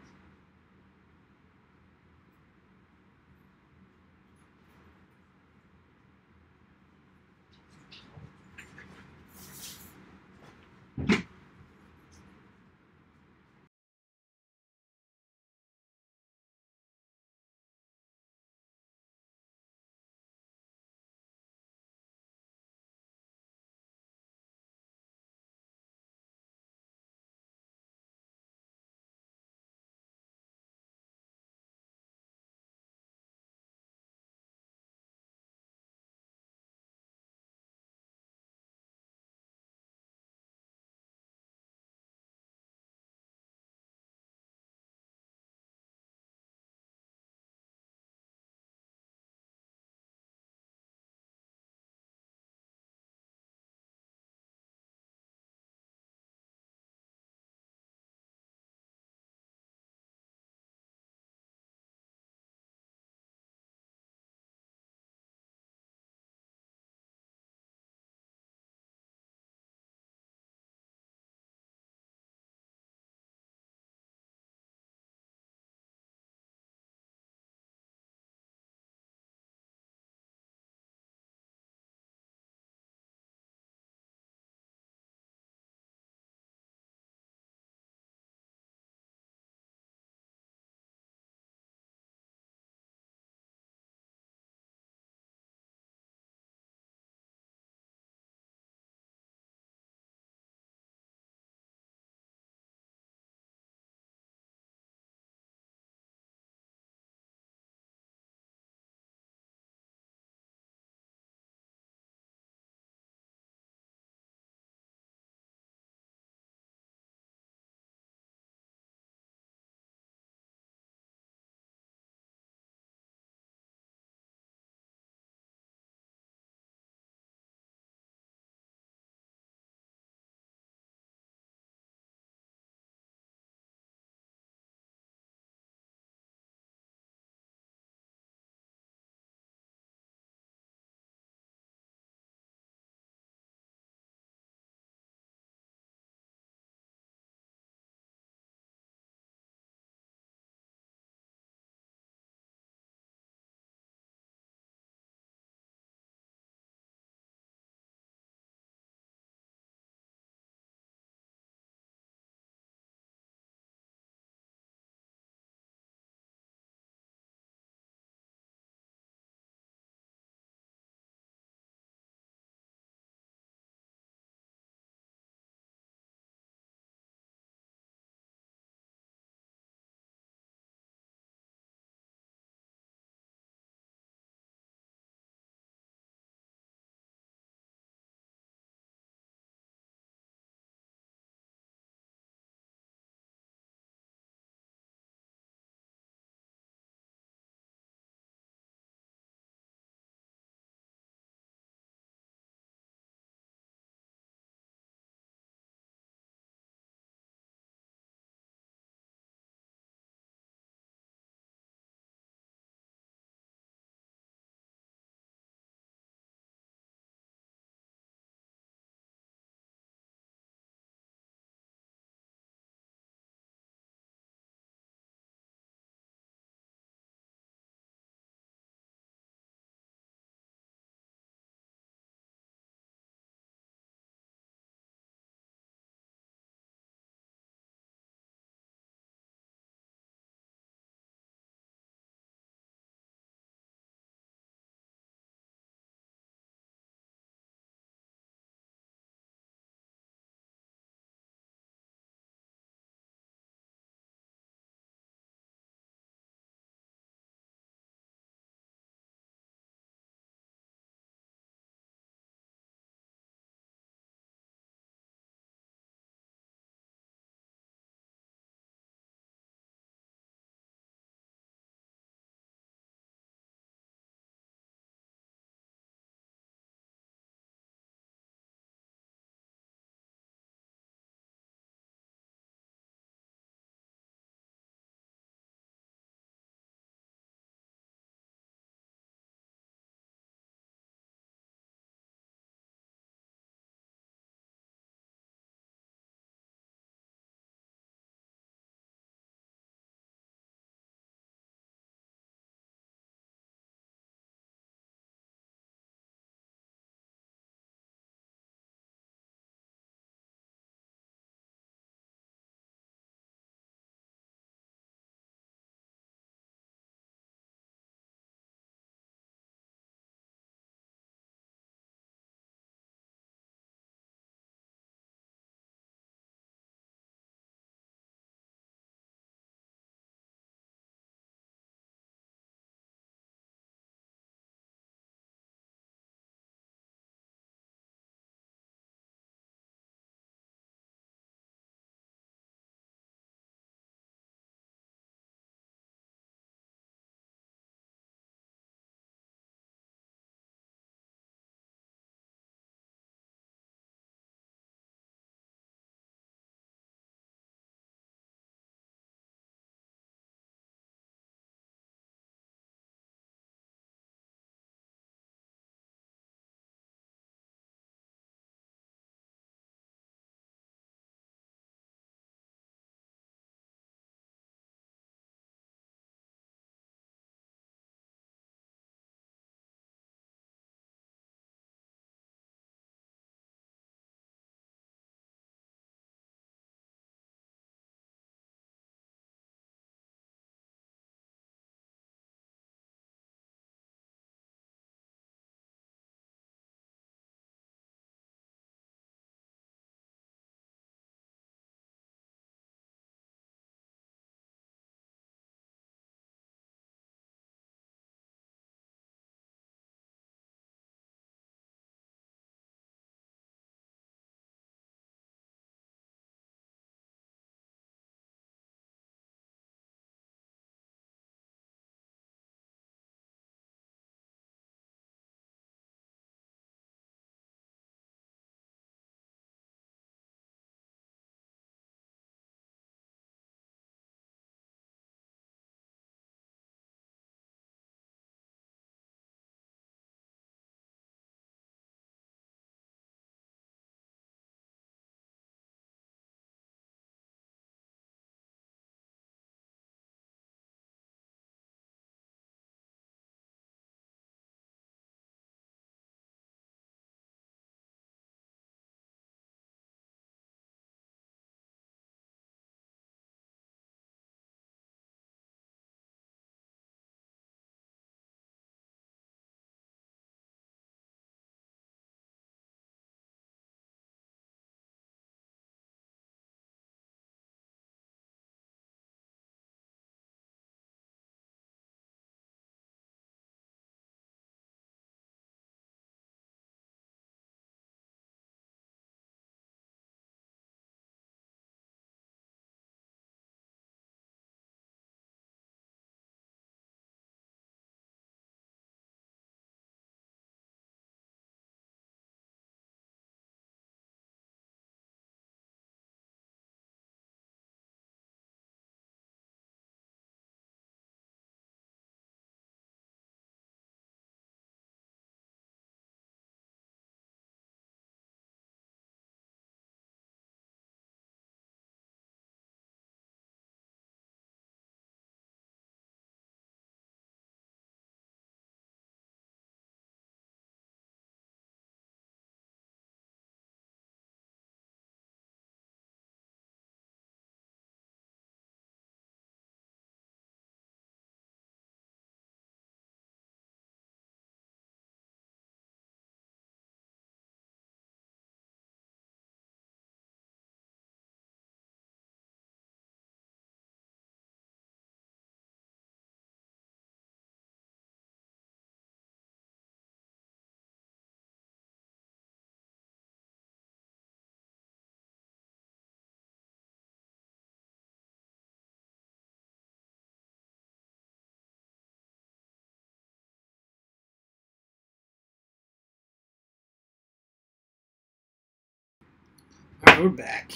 Alright, we're back.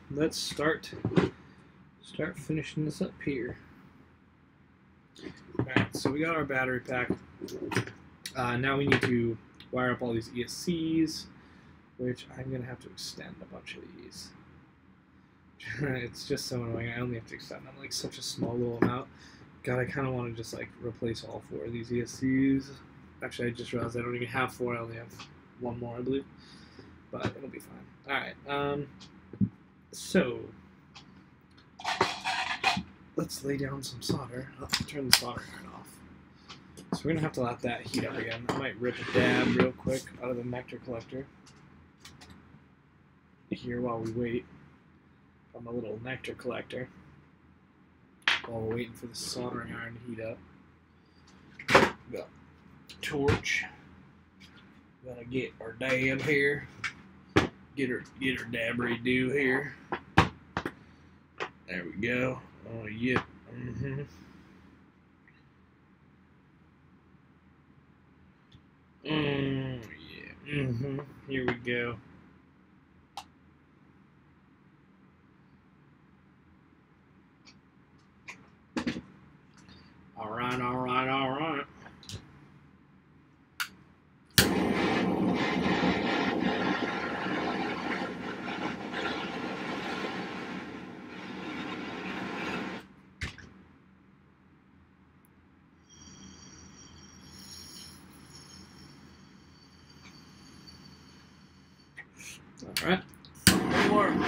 Let's start finishing this up here. Alright, so we got our battery pack. Now we need to wire up all these ESCs, which I'm going to have to extend a bunch of these. It's just so annoying. I only have to extend them like such a small little amount. God, I kind of want to just like replace all 4 of these ESCs. Actually, I just realized I don't even have 4. I only have 1 more, I believe. But it'll be fine. Alright, so let's lay down some solder. I'll turn the soldering iron off. So we're going to have to let that heat up again. I might rip a dab real quick out of the nectar collector here while we wait from a little nectar collector while we're waiting for the soldering iron to heat up. Got torch. Gonna get our dab here. Get her dabbery do here. There we go. Oh yeah. Yeah. Here we go. Alright. Alright.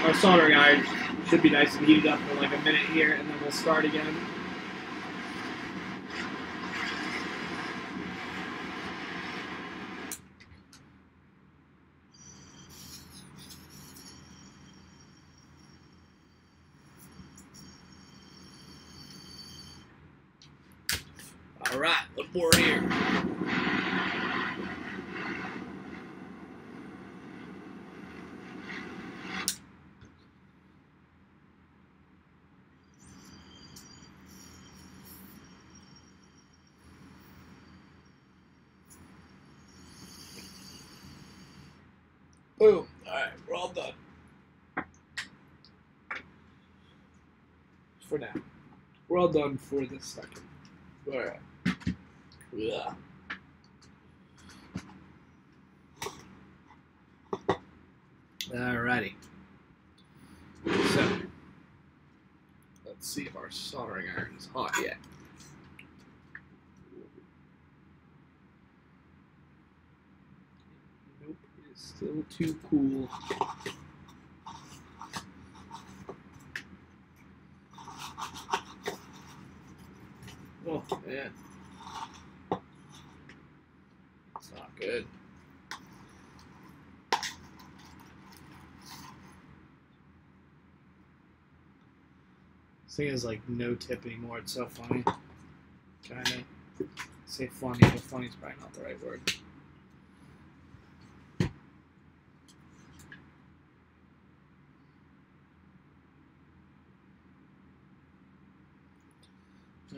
Our soldering iron should be nice and heated up for like a minute here, and then we'll start again. Alright, look more here. Boom. Alright, we're all done. For now. We're all done for this second. Alright. Yeah. Alrighty. So, let's see if our soldering iron is hot yet. Nope, it's still too cool. Oh, man. It's not good. This thing is like no tip anymore. It's so funny. Kind of. Say funny, but funny's probably not the right word.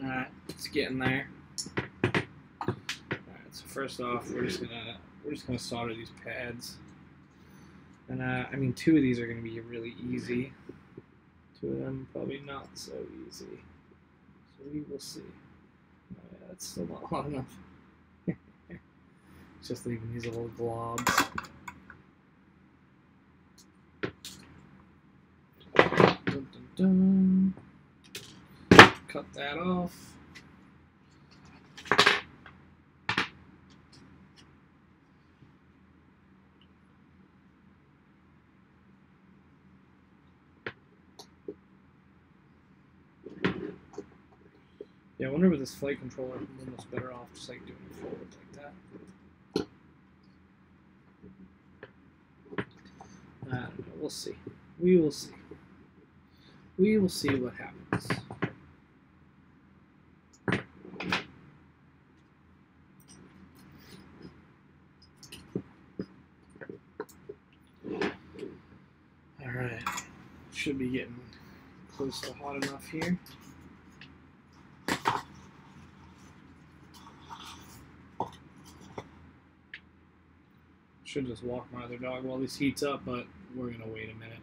Alright, it's getting there. Alright, so first off, we're just gonna solder these pads. And I mean 2 of these are gonna be really easy. 2 of them probably not so easy. So we will see. Oh yeah, that's still not hot enough. It's just leaving these little globs. Dun, dun, dun. Cut that off. Yeah, I wonder with this flight controller, I'm almost better off just like doing it forward like that. I don't know. We'll see. We will see. We will see what happens. Alright. Should be getting close to hot enough here. Should just walk my other dog while this heats up, but we're gonna wait a minute.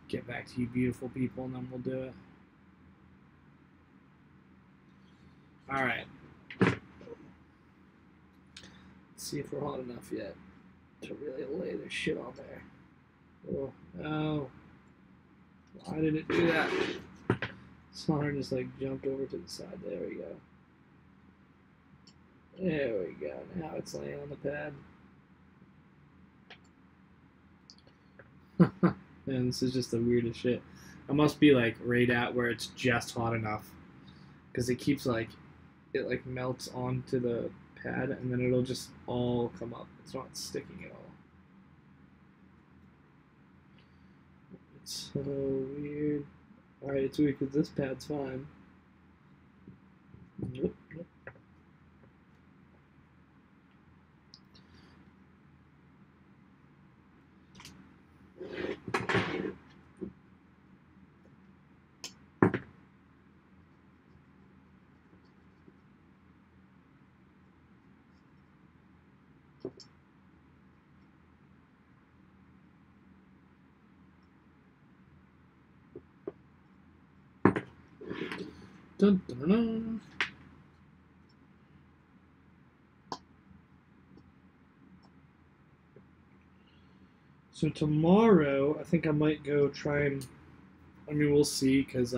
Get back to you beautiful people, and then we'll do it. Alright. Let's see if we're hot enough yet to really lay this shit on there. Oh, no. Why did it do that? Slaughter just like jumped over to the side. There we go. There we go. Now it's laying on the pad. Man, this is just the weirdest shit. I must be like right at where it's just hot enough, because it keeps like it like melts onto the pad and then it'll just all come up. It's not sticking at all. It's so weird. Alright, it's weird because this pad's fine. Nope, nope. Dun, dun, dun. So tomorrow, I think I might go try and, I mean, we'll see, because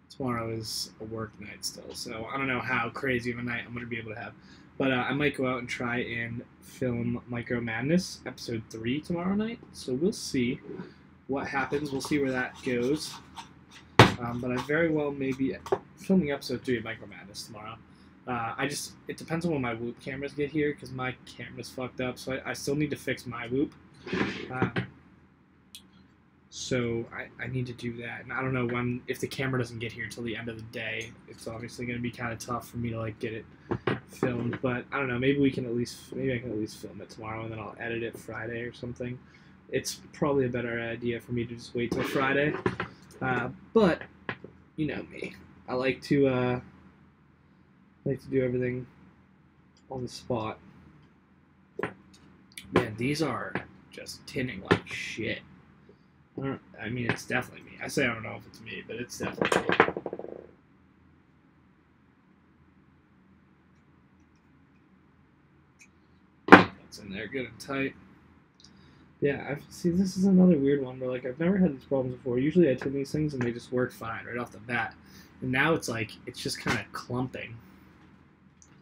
tomorrow is a work night still, so I don't know how crazy of a night I'm going to be able to have. But I might go out and try and film Micro Madness episode 3 tomorrow night, so we'll see what happens. We'll see where that goes. But I very well may be filming episode 3 of Micro Madness tomorrow. It depends on when my Whoop cameras get here, because my camera's fucked up, so I still need to fix my Whoop. So I need to do that, and I don't know when, if the camera doesn't get here till the end of the day, it's obviously going to be kind of tough for me to like get it filmed, but I don't know, maybe I can at least film it tomorrow, and then I'll edit it Friday or something. It's probably a better idea for me to just wait till Friday, but you know me, I like to do everything on the spot. Man, these are just tinning like shit. I mean, it's definitely me. I say I don't know if it's me, but it's definitely me. That's in there good and tight. Yeah, see, this is another weird one where, like, I've never had these problems before. Usually I tin these things and they just work fine right off the bat. And now it's like, it's just kind of clumping.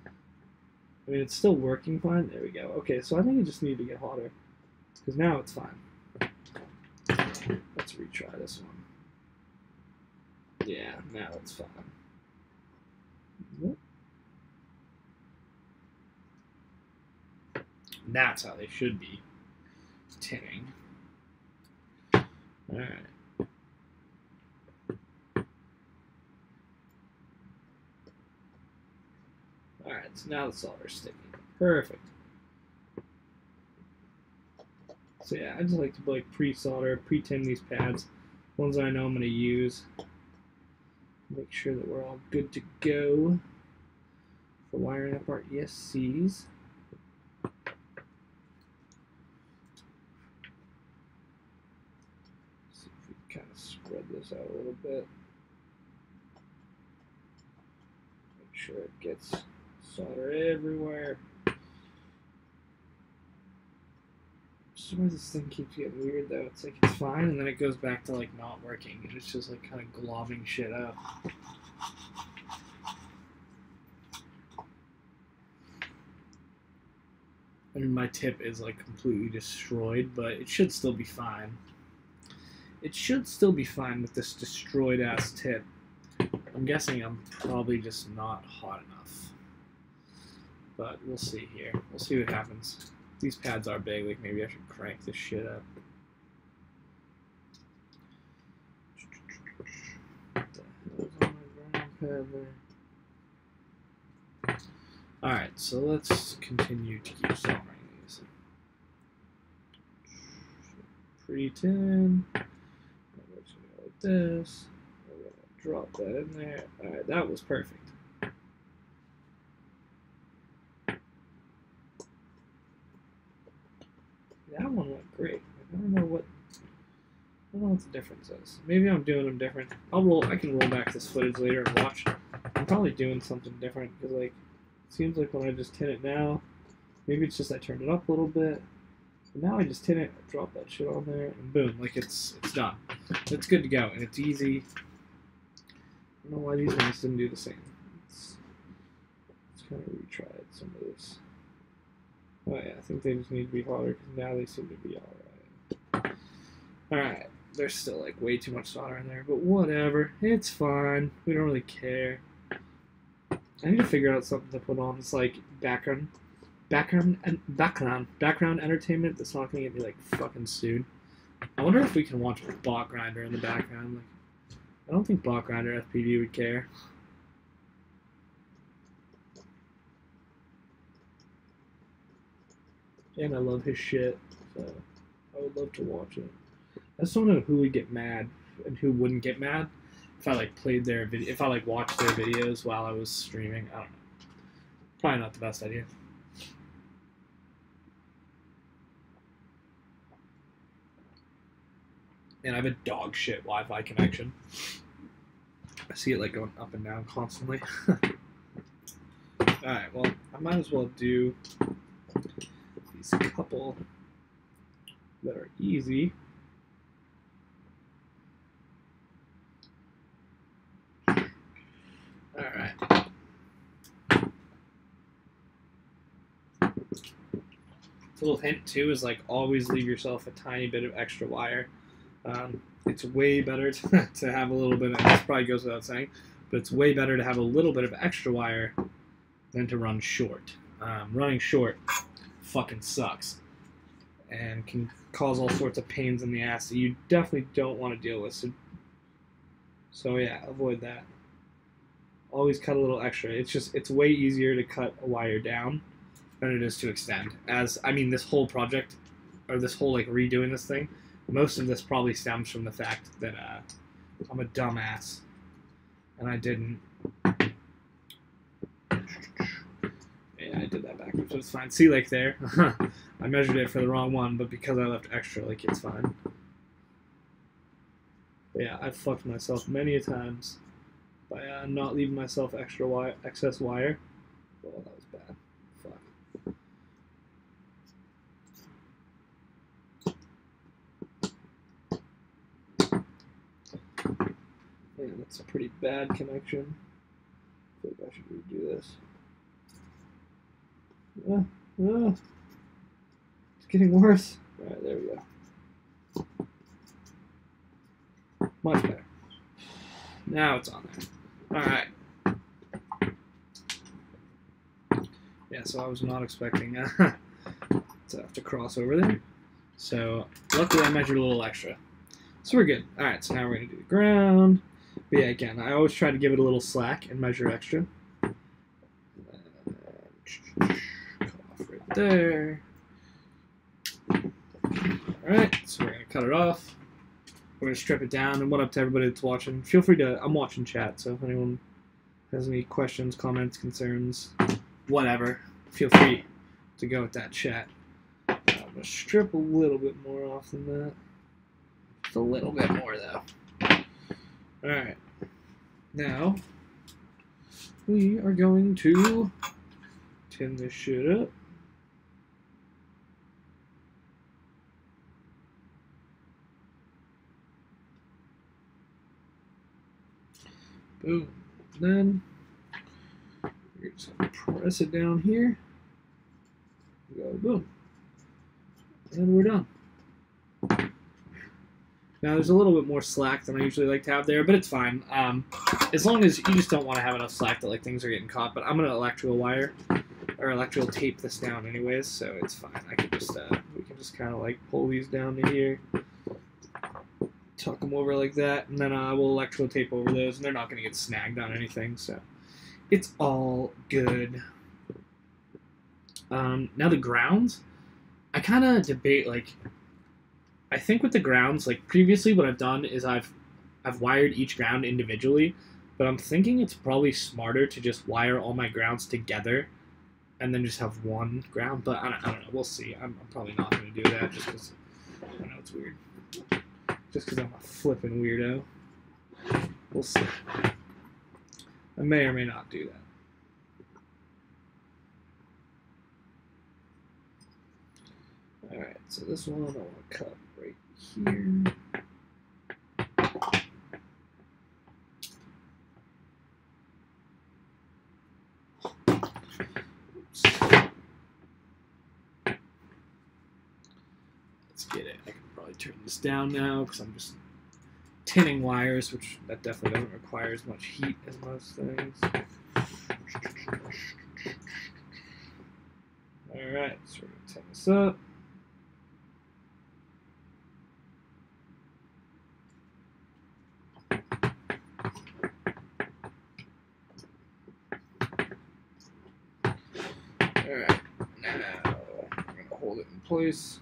I mean, it's still working fine. There we go. Okay, so I think it just needed to get hotter, because now it's fine. Let's retry this one. Yeah, now it's fine. That's how they should be tinning. Alright. Alright, so now the solder's sticking. Perfect. So yeah, I just like to like pre-solder, pre-tin these pads, ones that I know I'm going to use. Make sure that we're all good to go for wiring up our ESCs. See if we can kind of spread this out a little bit. Make sure it gets solder everywhere. Why this thing keeps getting weird though. It's like it's fine and then it goes back to like not working and it's just like kind of globbing shit up. I mean, my tip is like completely destroyed, but it should still be fine. It should still be fine with this destroyed ass tip. I'm guessing I'm probably just not hot enough, but we'll see here. We'll see what happens. These pads are big, like maybe I should crank this shit up. What the hell is on my burning pad there? Alright, so let's continue to keep soldering these. Pre-tin. We're just gonna go like this. We're gonna drop that in there. Alright, that was perfect. know what the difference is. Maybe I'm doing them different. I can roll back this footage later and watch. I'm probably doing something different because like, it seems like when I just hit it now, maybe it's just I turned it up a little bit. But now I just hit it, drop that shit on there, and boom, like it's done. It's good to go, and it's easy. I don't know why these ones didn't do the same. Let's kind of retry some of this. Oh yeah, I think they just need to be hotter because now they seem to be alright. Alright, there's still like way too much solder in there, but whatever. It's fine. We don't really care. I need to figure out something to put on. It's like background entertainment that's not gonna get me like fucking sued. I wonder if we can watch Bot Grinder in the background. Like, I don't think Bot Grinder FPV would care. And I love his shit, so I would love to watch it. I just don't know who would get mad and who wouldn't get mad if I like played their video, if I like watched their videos while I was streaming. I don't know. Probably not the best idea. And I have a dog shit Wi-Fi connection. I see it like going up and down constantly. Alright, well, I might as well do these couple that are easy. Alright. A little hint too is like always leave yourself a tiny bit of extra wire. It's way better to have a little bit of, this probably goes without saying, but it's way better to have a little bit of extra wire than to run short. Running short fucking sucks and can cause all sorts of pains in the ass that you definitely don't want to deal with. So yeah, avoid that. Always cut a little extra. It's way easier to cut a wire down than it is to extend. I mean, this whole project, or this whole like redoing this thing, most of this probably stems from the fact that I'm a dumbass and I didn't. Yeah, I did that backwards, so it's fine. See, like there, I measured it for the wrong one, but because I left extra, like it's fine. But yeah, I've fucked myself many a times by not leaving myself excess wire. Oh, that was bad. Fuck. Man, that's a pretty bad connection. I feel like I should redo this. It's getting worse. Alright, there we go. Much better. Now it's on there. Alright. Yeah, so I was not expecting to have to cross over there. So, luckily I measured a little extra. So we're good. Alright, so now we're going to do the ground. But yeah, again, I always try to give it a little slack and measure extra. Cut off right there. Alright, so we're going to cut it off. We're going to strip it down, and what up to everybody that's watching. Feel free to, I'm watching chat, so if anyone has any questions, comments, concerns, whatever, feel free to go with that chat. I'm going to strip a little bit more off than that. Just a little bit more, though. Alright. Now, we are going to tin this shit up. Boom. Then we're just going to press it down here. Go boom. And we're done. Now there's a little bit more slack than I usually like to have there, but it's fine. As long as you just don't want to have enough slack that like things are getting caught. But I'm gonna electrical wire or electrical tape this down anyways, so it's fine. I can just we can just kind of like pull these down to here, tuck them over like that, and then we'll electrical tape over those, and they're not gonna get snagged on anything, so it's all good. Now the grounds, I kind of debate like. I think with the grounds, like previously what I've done is I've wired each ground individually, but I'm thinking it's probably smarter to just wire all my grounds together and then just have one ground, but I don't know, we'll see. I'm probably not going to do that just because, I don't know, it's weird. just because I'm a flippin' weirdo. We'll see. I may or may not do that. Alright, so this one I want to cut right here. Oops. Let's get it. I can probably turn this down now because I'm just tinning wires, which that definitely doesn't require as much heat as most things. Alright, so we're going to tin this up. Alright, now we're going to hold it in place.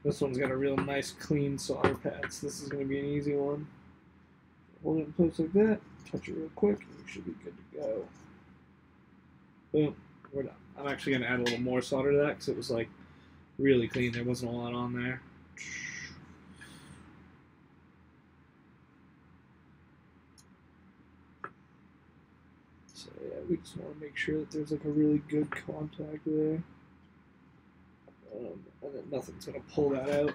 This one's got a real nice clean solder pad, so this is going to be an easy one. Hold it in place like that, touch it real quick, and we should be good to go. Boom, we're done. I'm actually going to add a little more solder to that because it was like really clean. There wasn't a lot on there. So yeah, we just want to make sure that there's like a really good contact there. And then nothing's going to pull that out.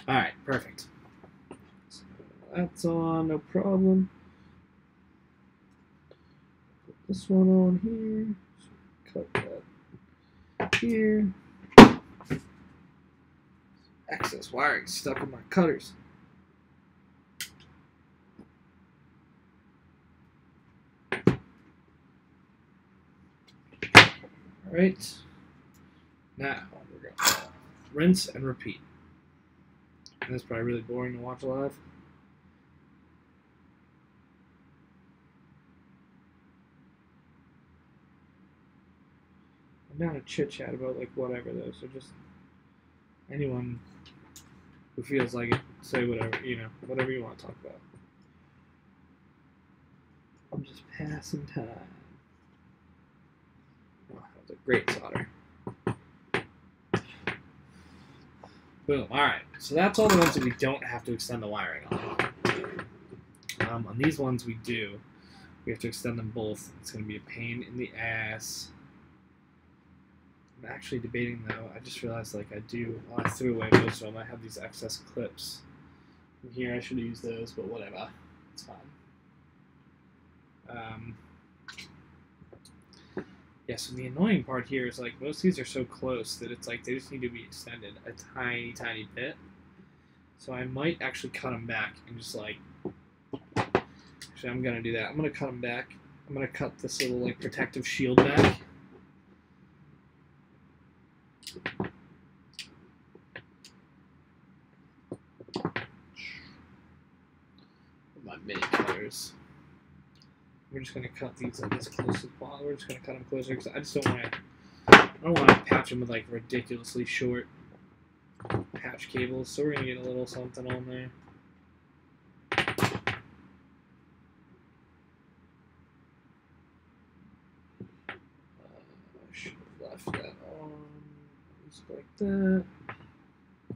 Alright, perfect. So that's on, no problem. Put this one on here. So cut that here. Excess wiring stuck in my cutters. Alright, now we're going to rinse and repeat. And that's probably really boring to watch live. I'm down to chit chat about like whatever though, so just anyone who feels like it, say whatever, you know, whatever you want to talk about. I'm just passing time. Oh, that was a great solder. Boom. Alright, so that's all the ones that we don't have to extend the wiring on. On these ones we do. We have to extend them both. It's going to be a pain in the ass. I'm actually debating though, I just realized like I threw away most of them. I have these excess clips. From here I should use those, but whatever. It's fine. Yeah, so the annoying part here is like most of these are so close that it's like they just need to be extended a tiny, tiny bit. So I might actually cut them back and just like, actually I'm going to do that. I'm going to cut them back. I'm going to cut this little like protective shield back. My mini cutters. We're just going to cut these like as close as possible. We're just going to cut them closer because I just don't want to. I don't want to patch them with like ridiculously short patch cables. So we're going to get a little something on there. I should have left that on just like that.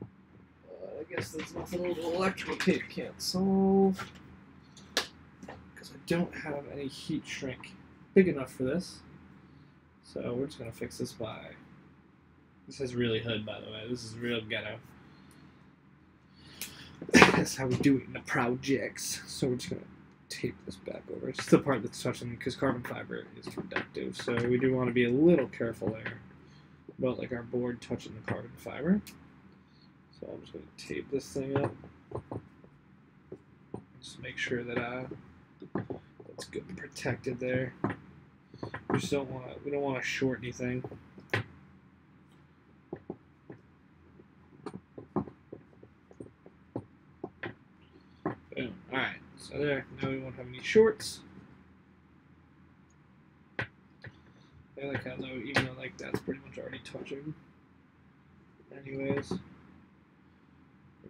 I guess there's nothing a little electrical tape can't solve. I don't have any heat shrink big enough for this, so we're just going to fix this by, this is really hood by the way, this is real ghetto. That's how we do it in the projects. So we're just going to tape this back over. It's just the part that's touching, because carbon fiber is conductive, so we do want to be a little careful there about like our board touching the carbon fiber. So I'm just going to tape this thing up, just make sure that it's good and protected there. We just don't want to. We don't want to short anything. Boom. All right. So there. Now we won't have any shorts. I like how though, even though like that's pretty much already touching. Anyways,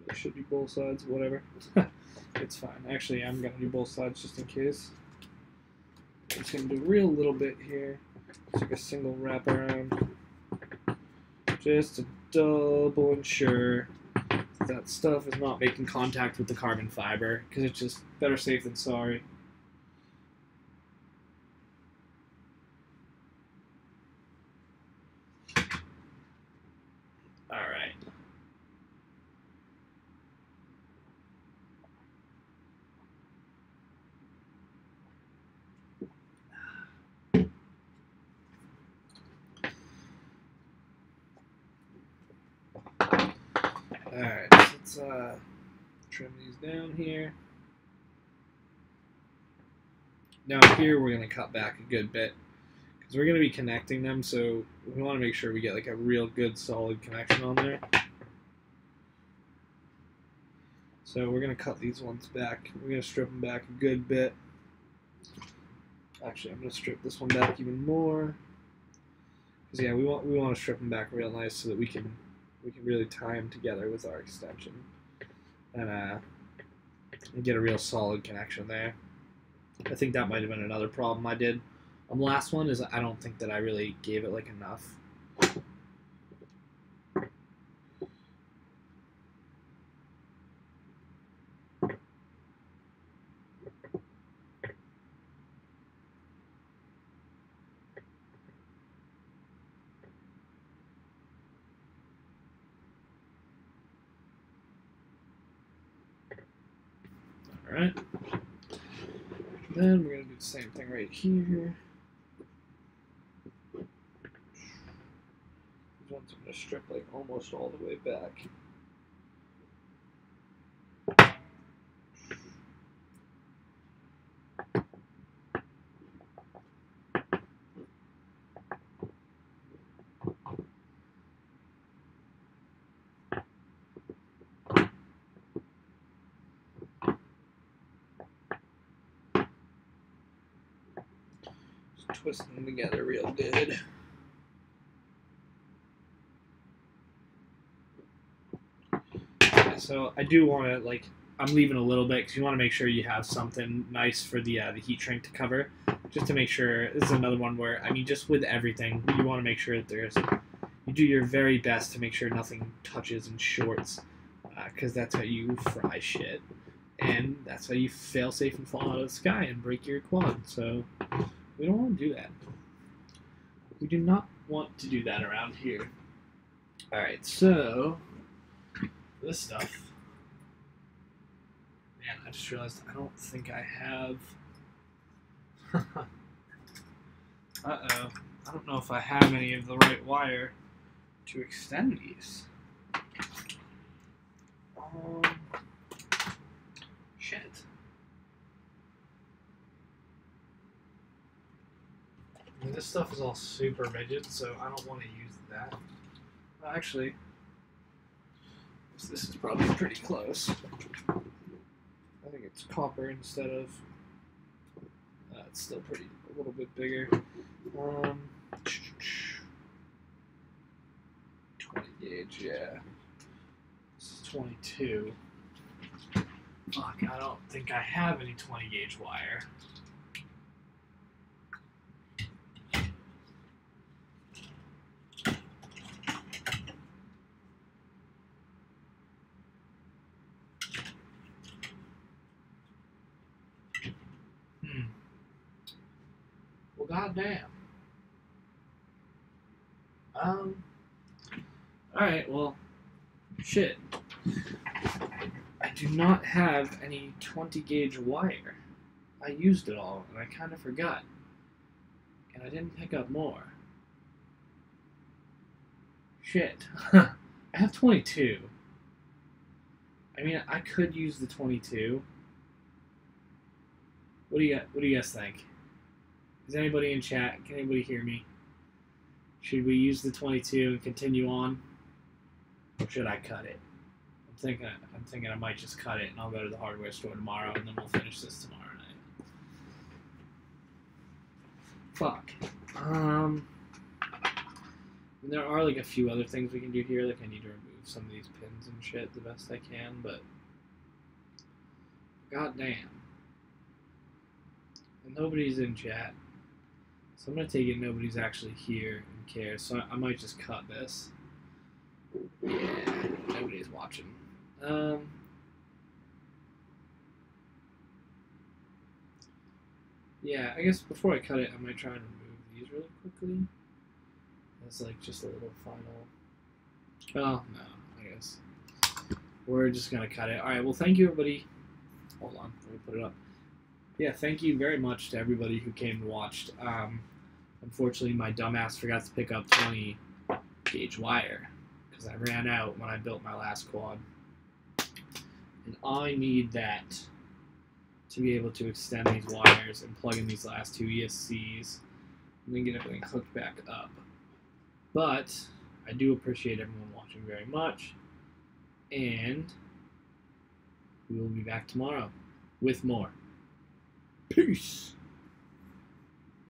it should be both sides. Whatever. It's fine. Actually, I'm gonna do both sides just in case. I'm just going to do a real little bit here. It's like a single wraparound, just to double ensure that stuff is not making contact with the carbon fiber, because it's just better safe than sorry. Alright. Alright, so let's trim these down here. Now here we're going to cut back a good bit, because we're going to be connecting them, so we want to make sure we get like a real good solid connection on there. So we're going to cut these ones back. We're going to strip them back a good bit. Actually, I'm going to strip this one back even more. Because yeah, we want to strip them back real nice so that we can really tie them together with our extension and get a real solid connection there. I think that might have been another problem I did on the last one, is I don't think that I really gave it like enough. Alright. Then we're going to do the same thing right here. These ones I'm going to strip like almost all the way back. Twist them together real good. So I do want to, like, I'm leaving a little bit because you want to make sure you have something nice for the heat shrink to cover, just to make sure. This is another one where, I mean, just with everything, you want to make sure that you do your very best to make sure nothing touches and shorts, because that's how you fry shit, and that's how you fail safe and fall out of the sky and break your quad. So we don't want to do that. We do not want to do that around here. Alright, so this stuff. Man, I just realized I don't think I have. Uh-oh. I don't know if I have any of the right wire to extend these. Shit. I mean, this stuff is all super rigid, so I don't want to use that. Well, actually, this is probably pretty close. I think it's copper instead of. It's still a little bit bigger. 20 gauge, yeah. This is 22. Fuck, I don't think I have any 20 gauge wire. Well, goddamn. Alright, well, shit. I do not have any 20 gauge wire. I used it all, and I kind of forgot. And I didn't pick up more. Shit. I have 22. I mean, I could use the 22. What do you guys think? Is anybody in chat? Can anybody hear me? Should we use the 22 and continue on? Or should I cut it? I'm thinking I might just cut it and I'll go to the hardware store tomorrow and then we'll finish this tomorrow night. Fuck. There are like a few other things we can do here. Like I need to remove some of these pins and shit the best I can, but goddamn. And nobody's in chat. So I'm going to take it nobody's actually here and cares. So I might just cut this. Yeah, nobody's watching. Yeah, I guess before I cut it, I might try and remove these really quickly. That's like just a little final. Oh, no, I guess. We're just going to cut it. All right, well, thank you, everybody. Hold on, let me put it up. Yeah, thank you very much to everybody who came and watched. Unfortunately, my dumbass forgot to pick up 20 gauge wire because I ran out when I built my last quad. And I need that to be able to extend these wires and plug in these last two ESCs and then get everything hooked back up. But I do appreciate everyone watching very much, and we will be back tomorrow with more. Peace!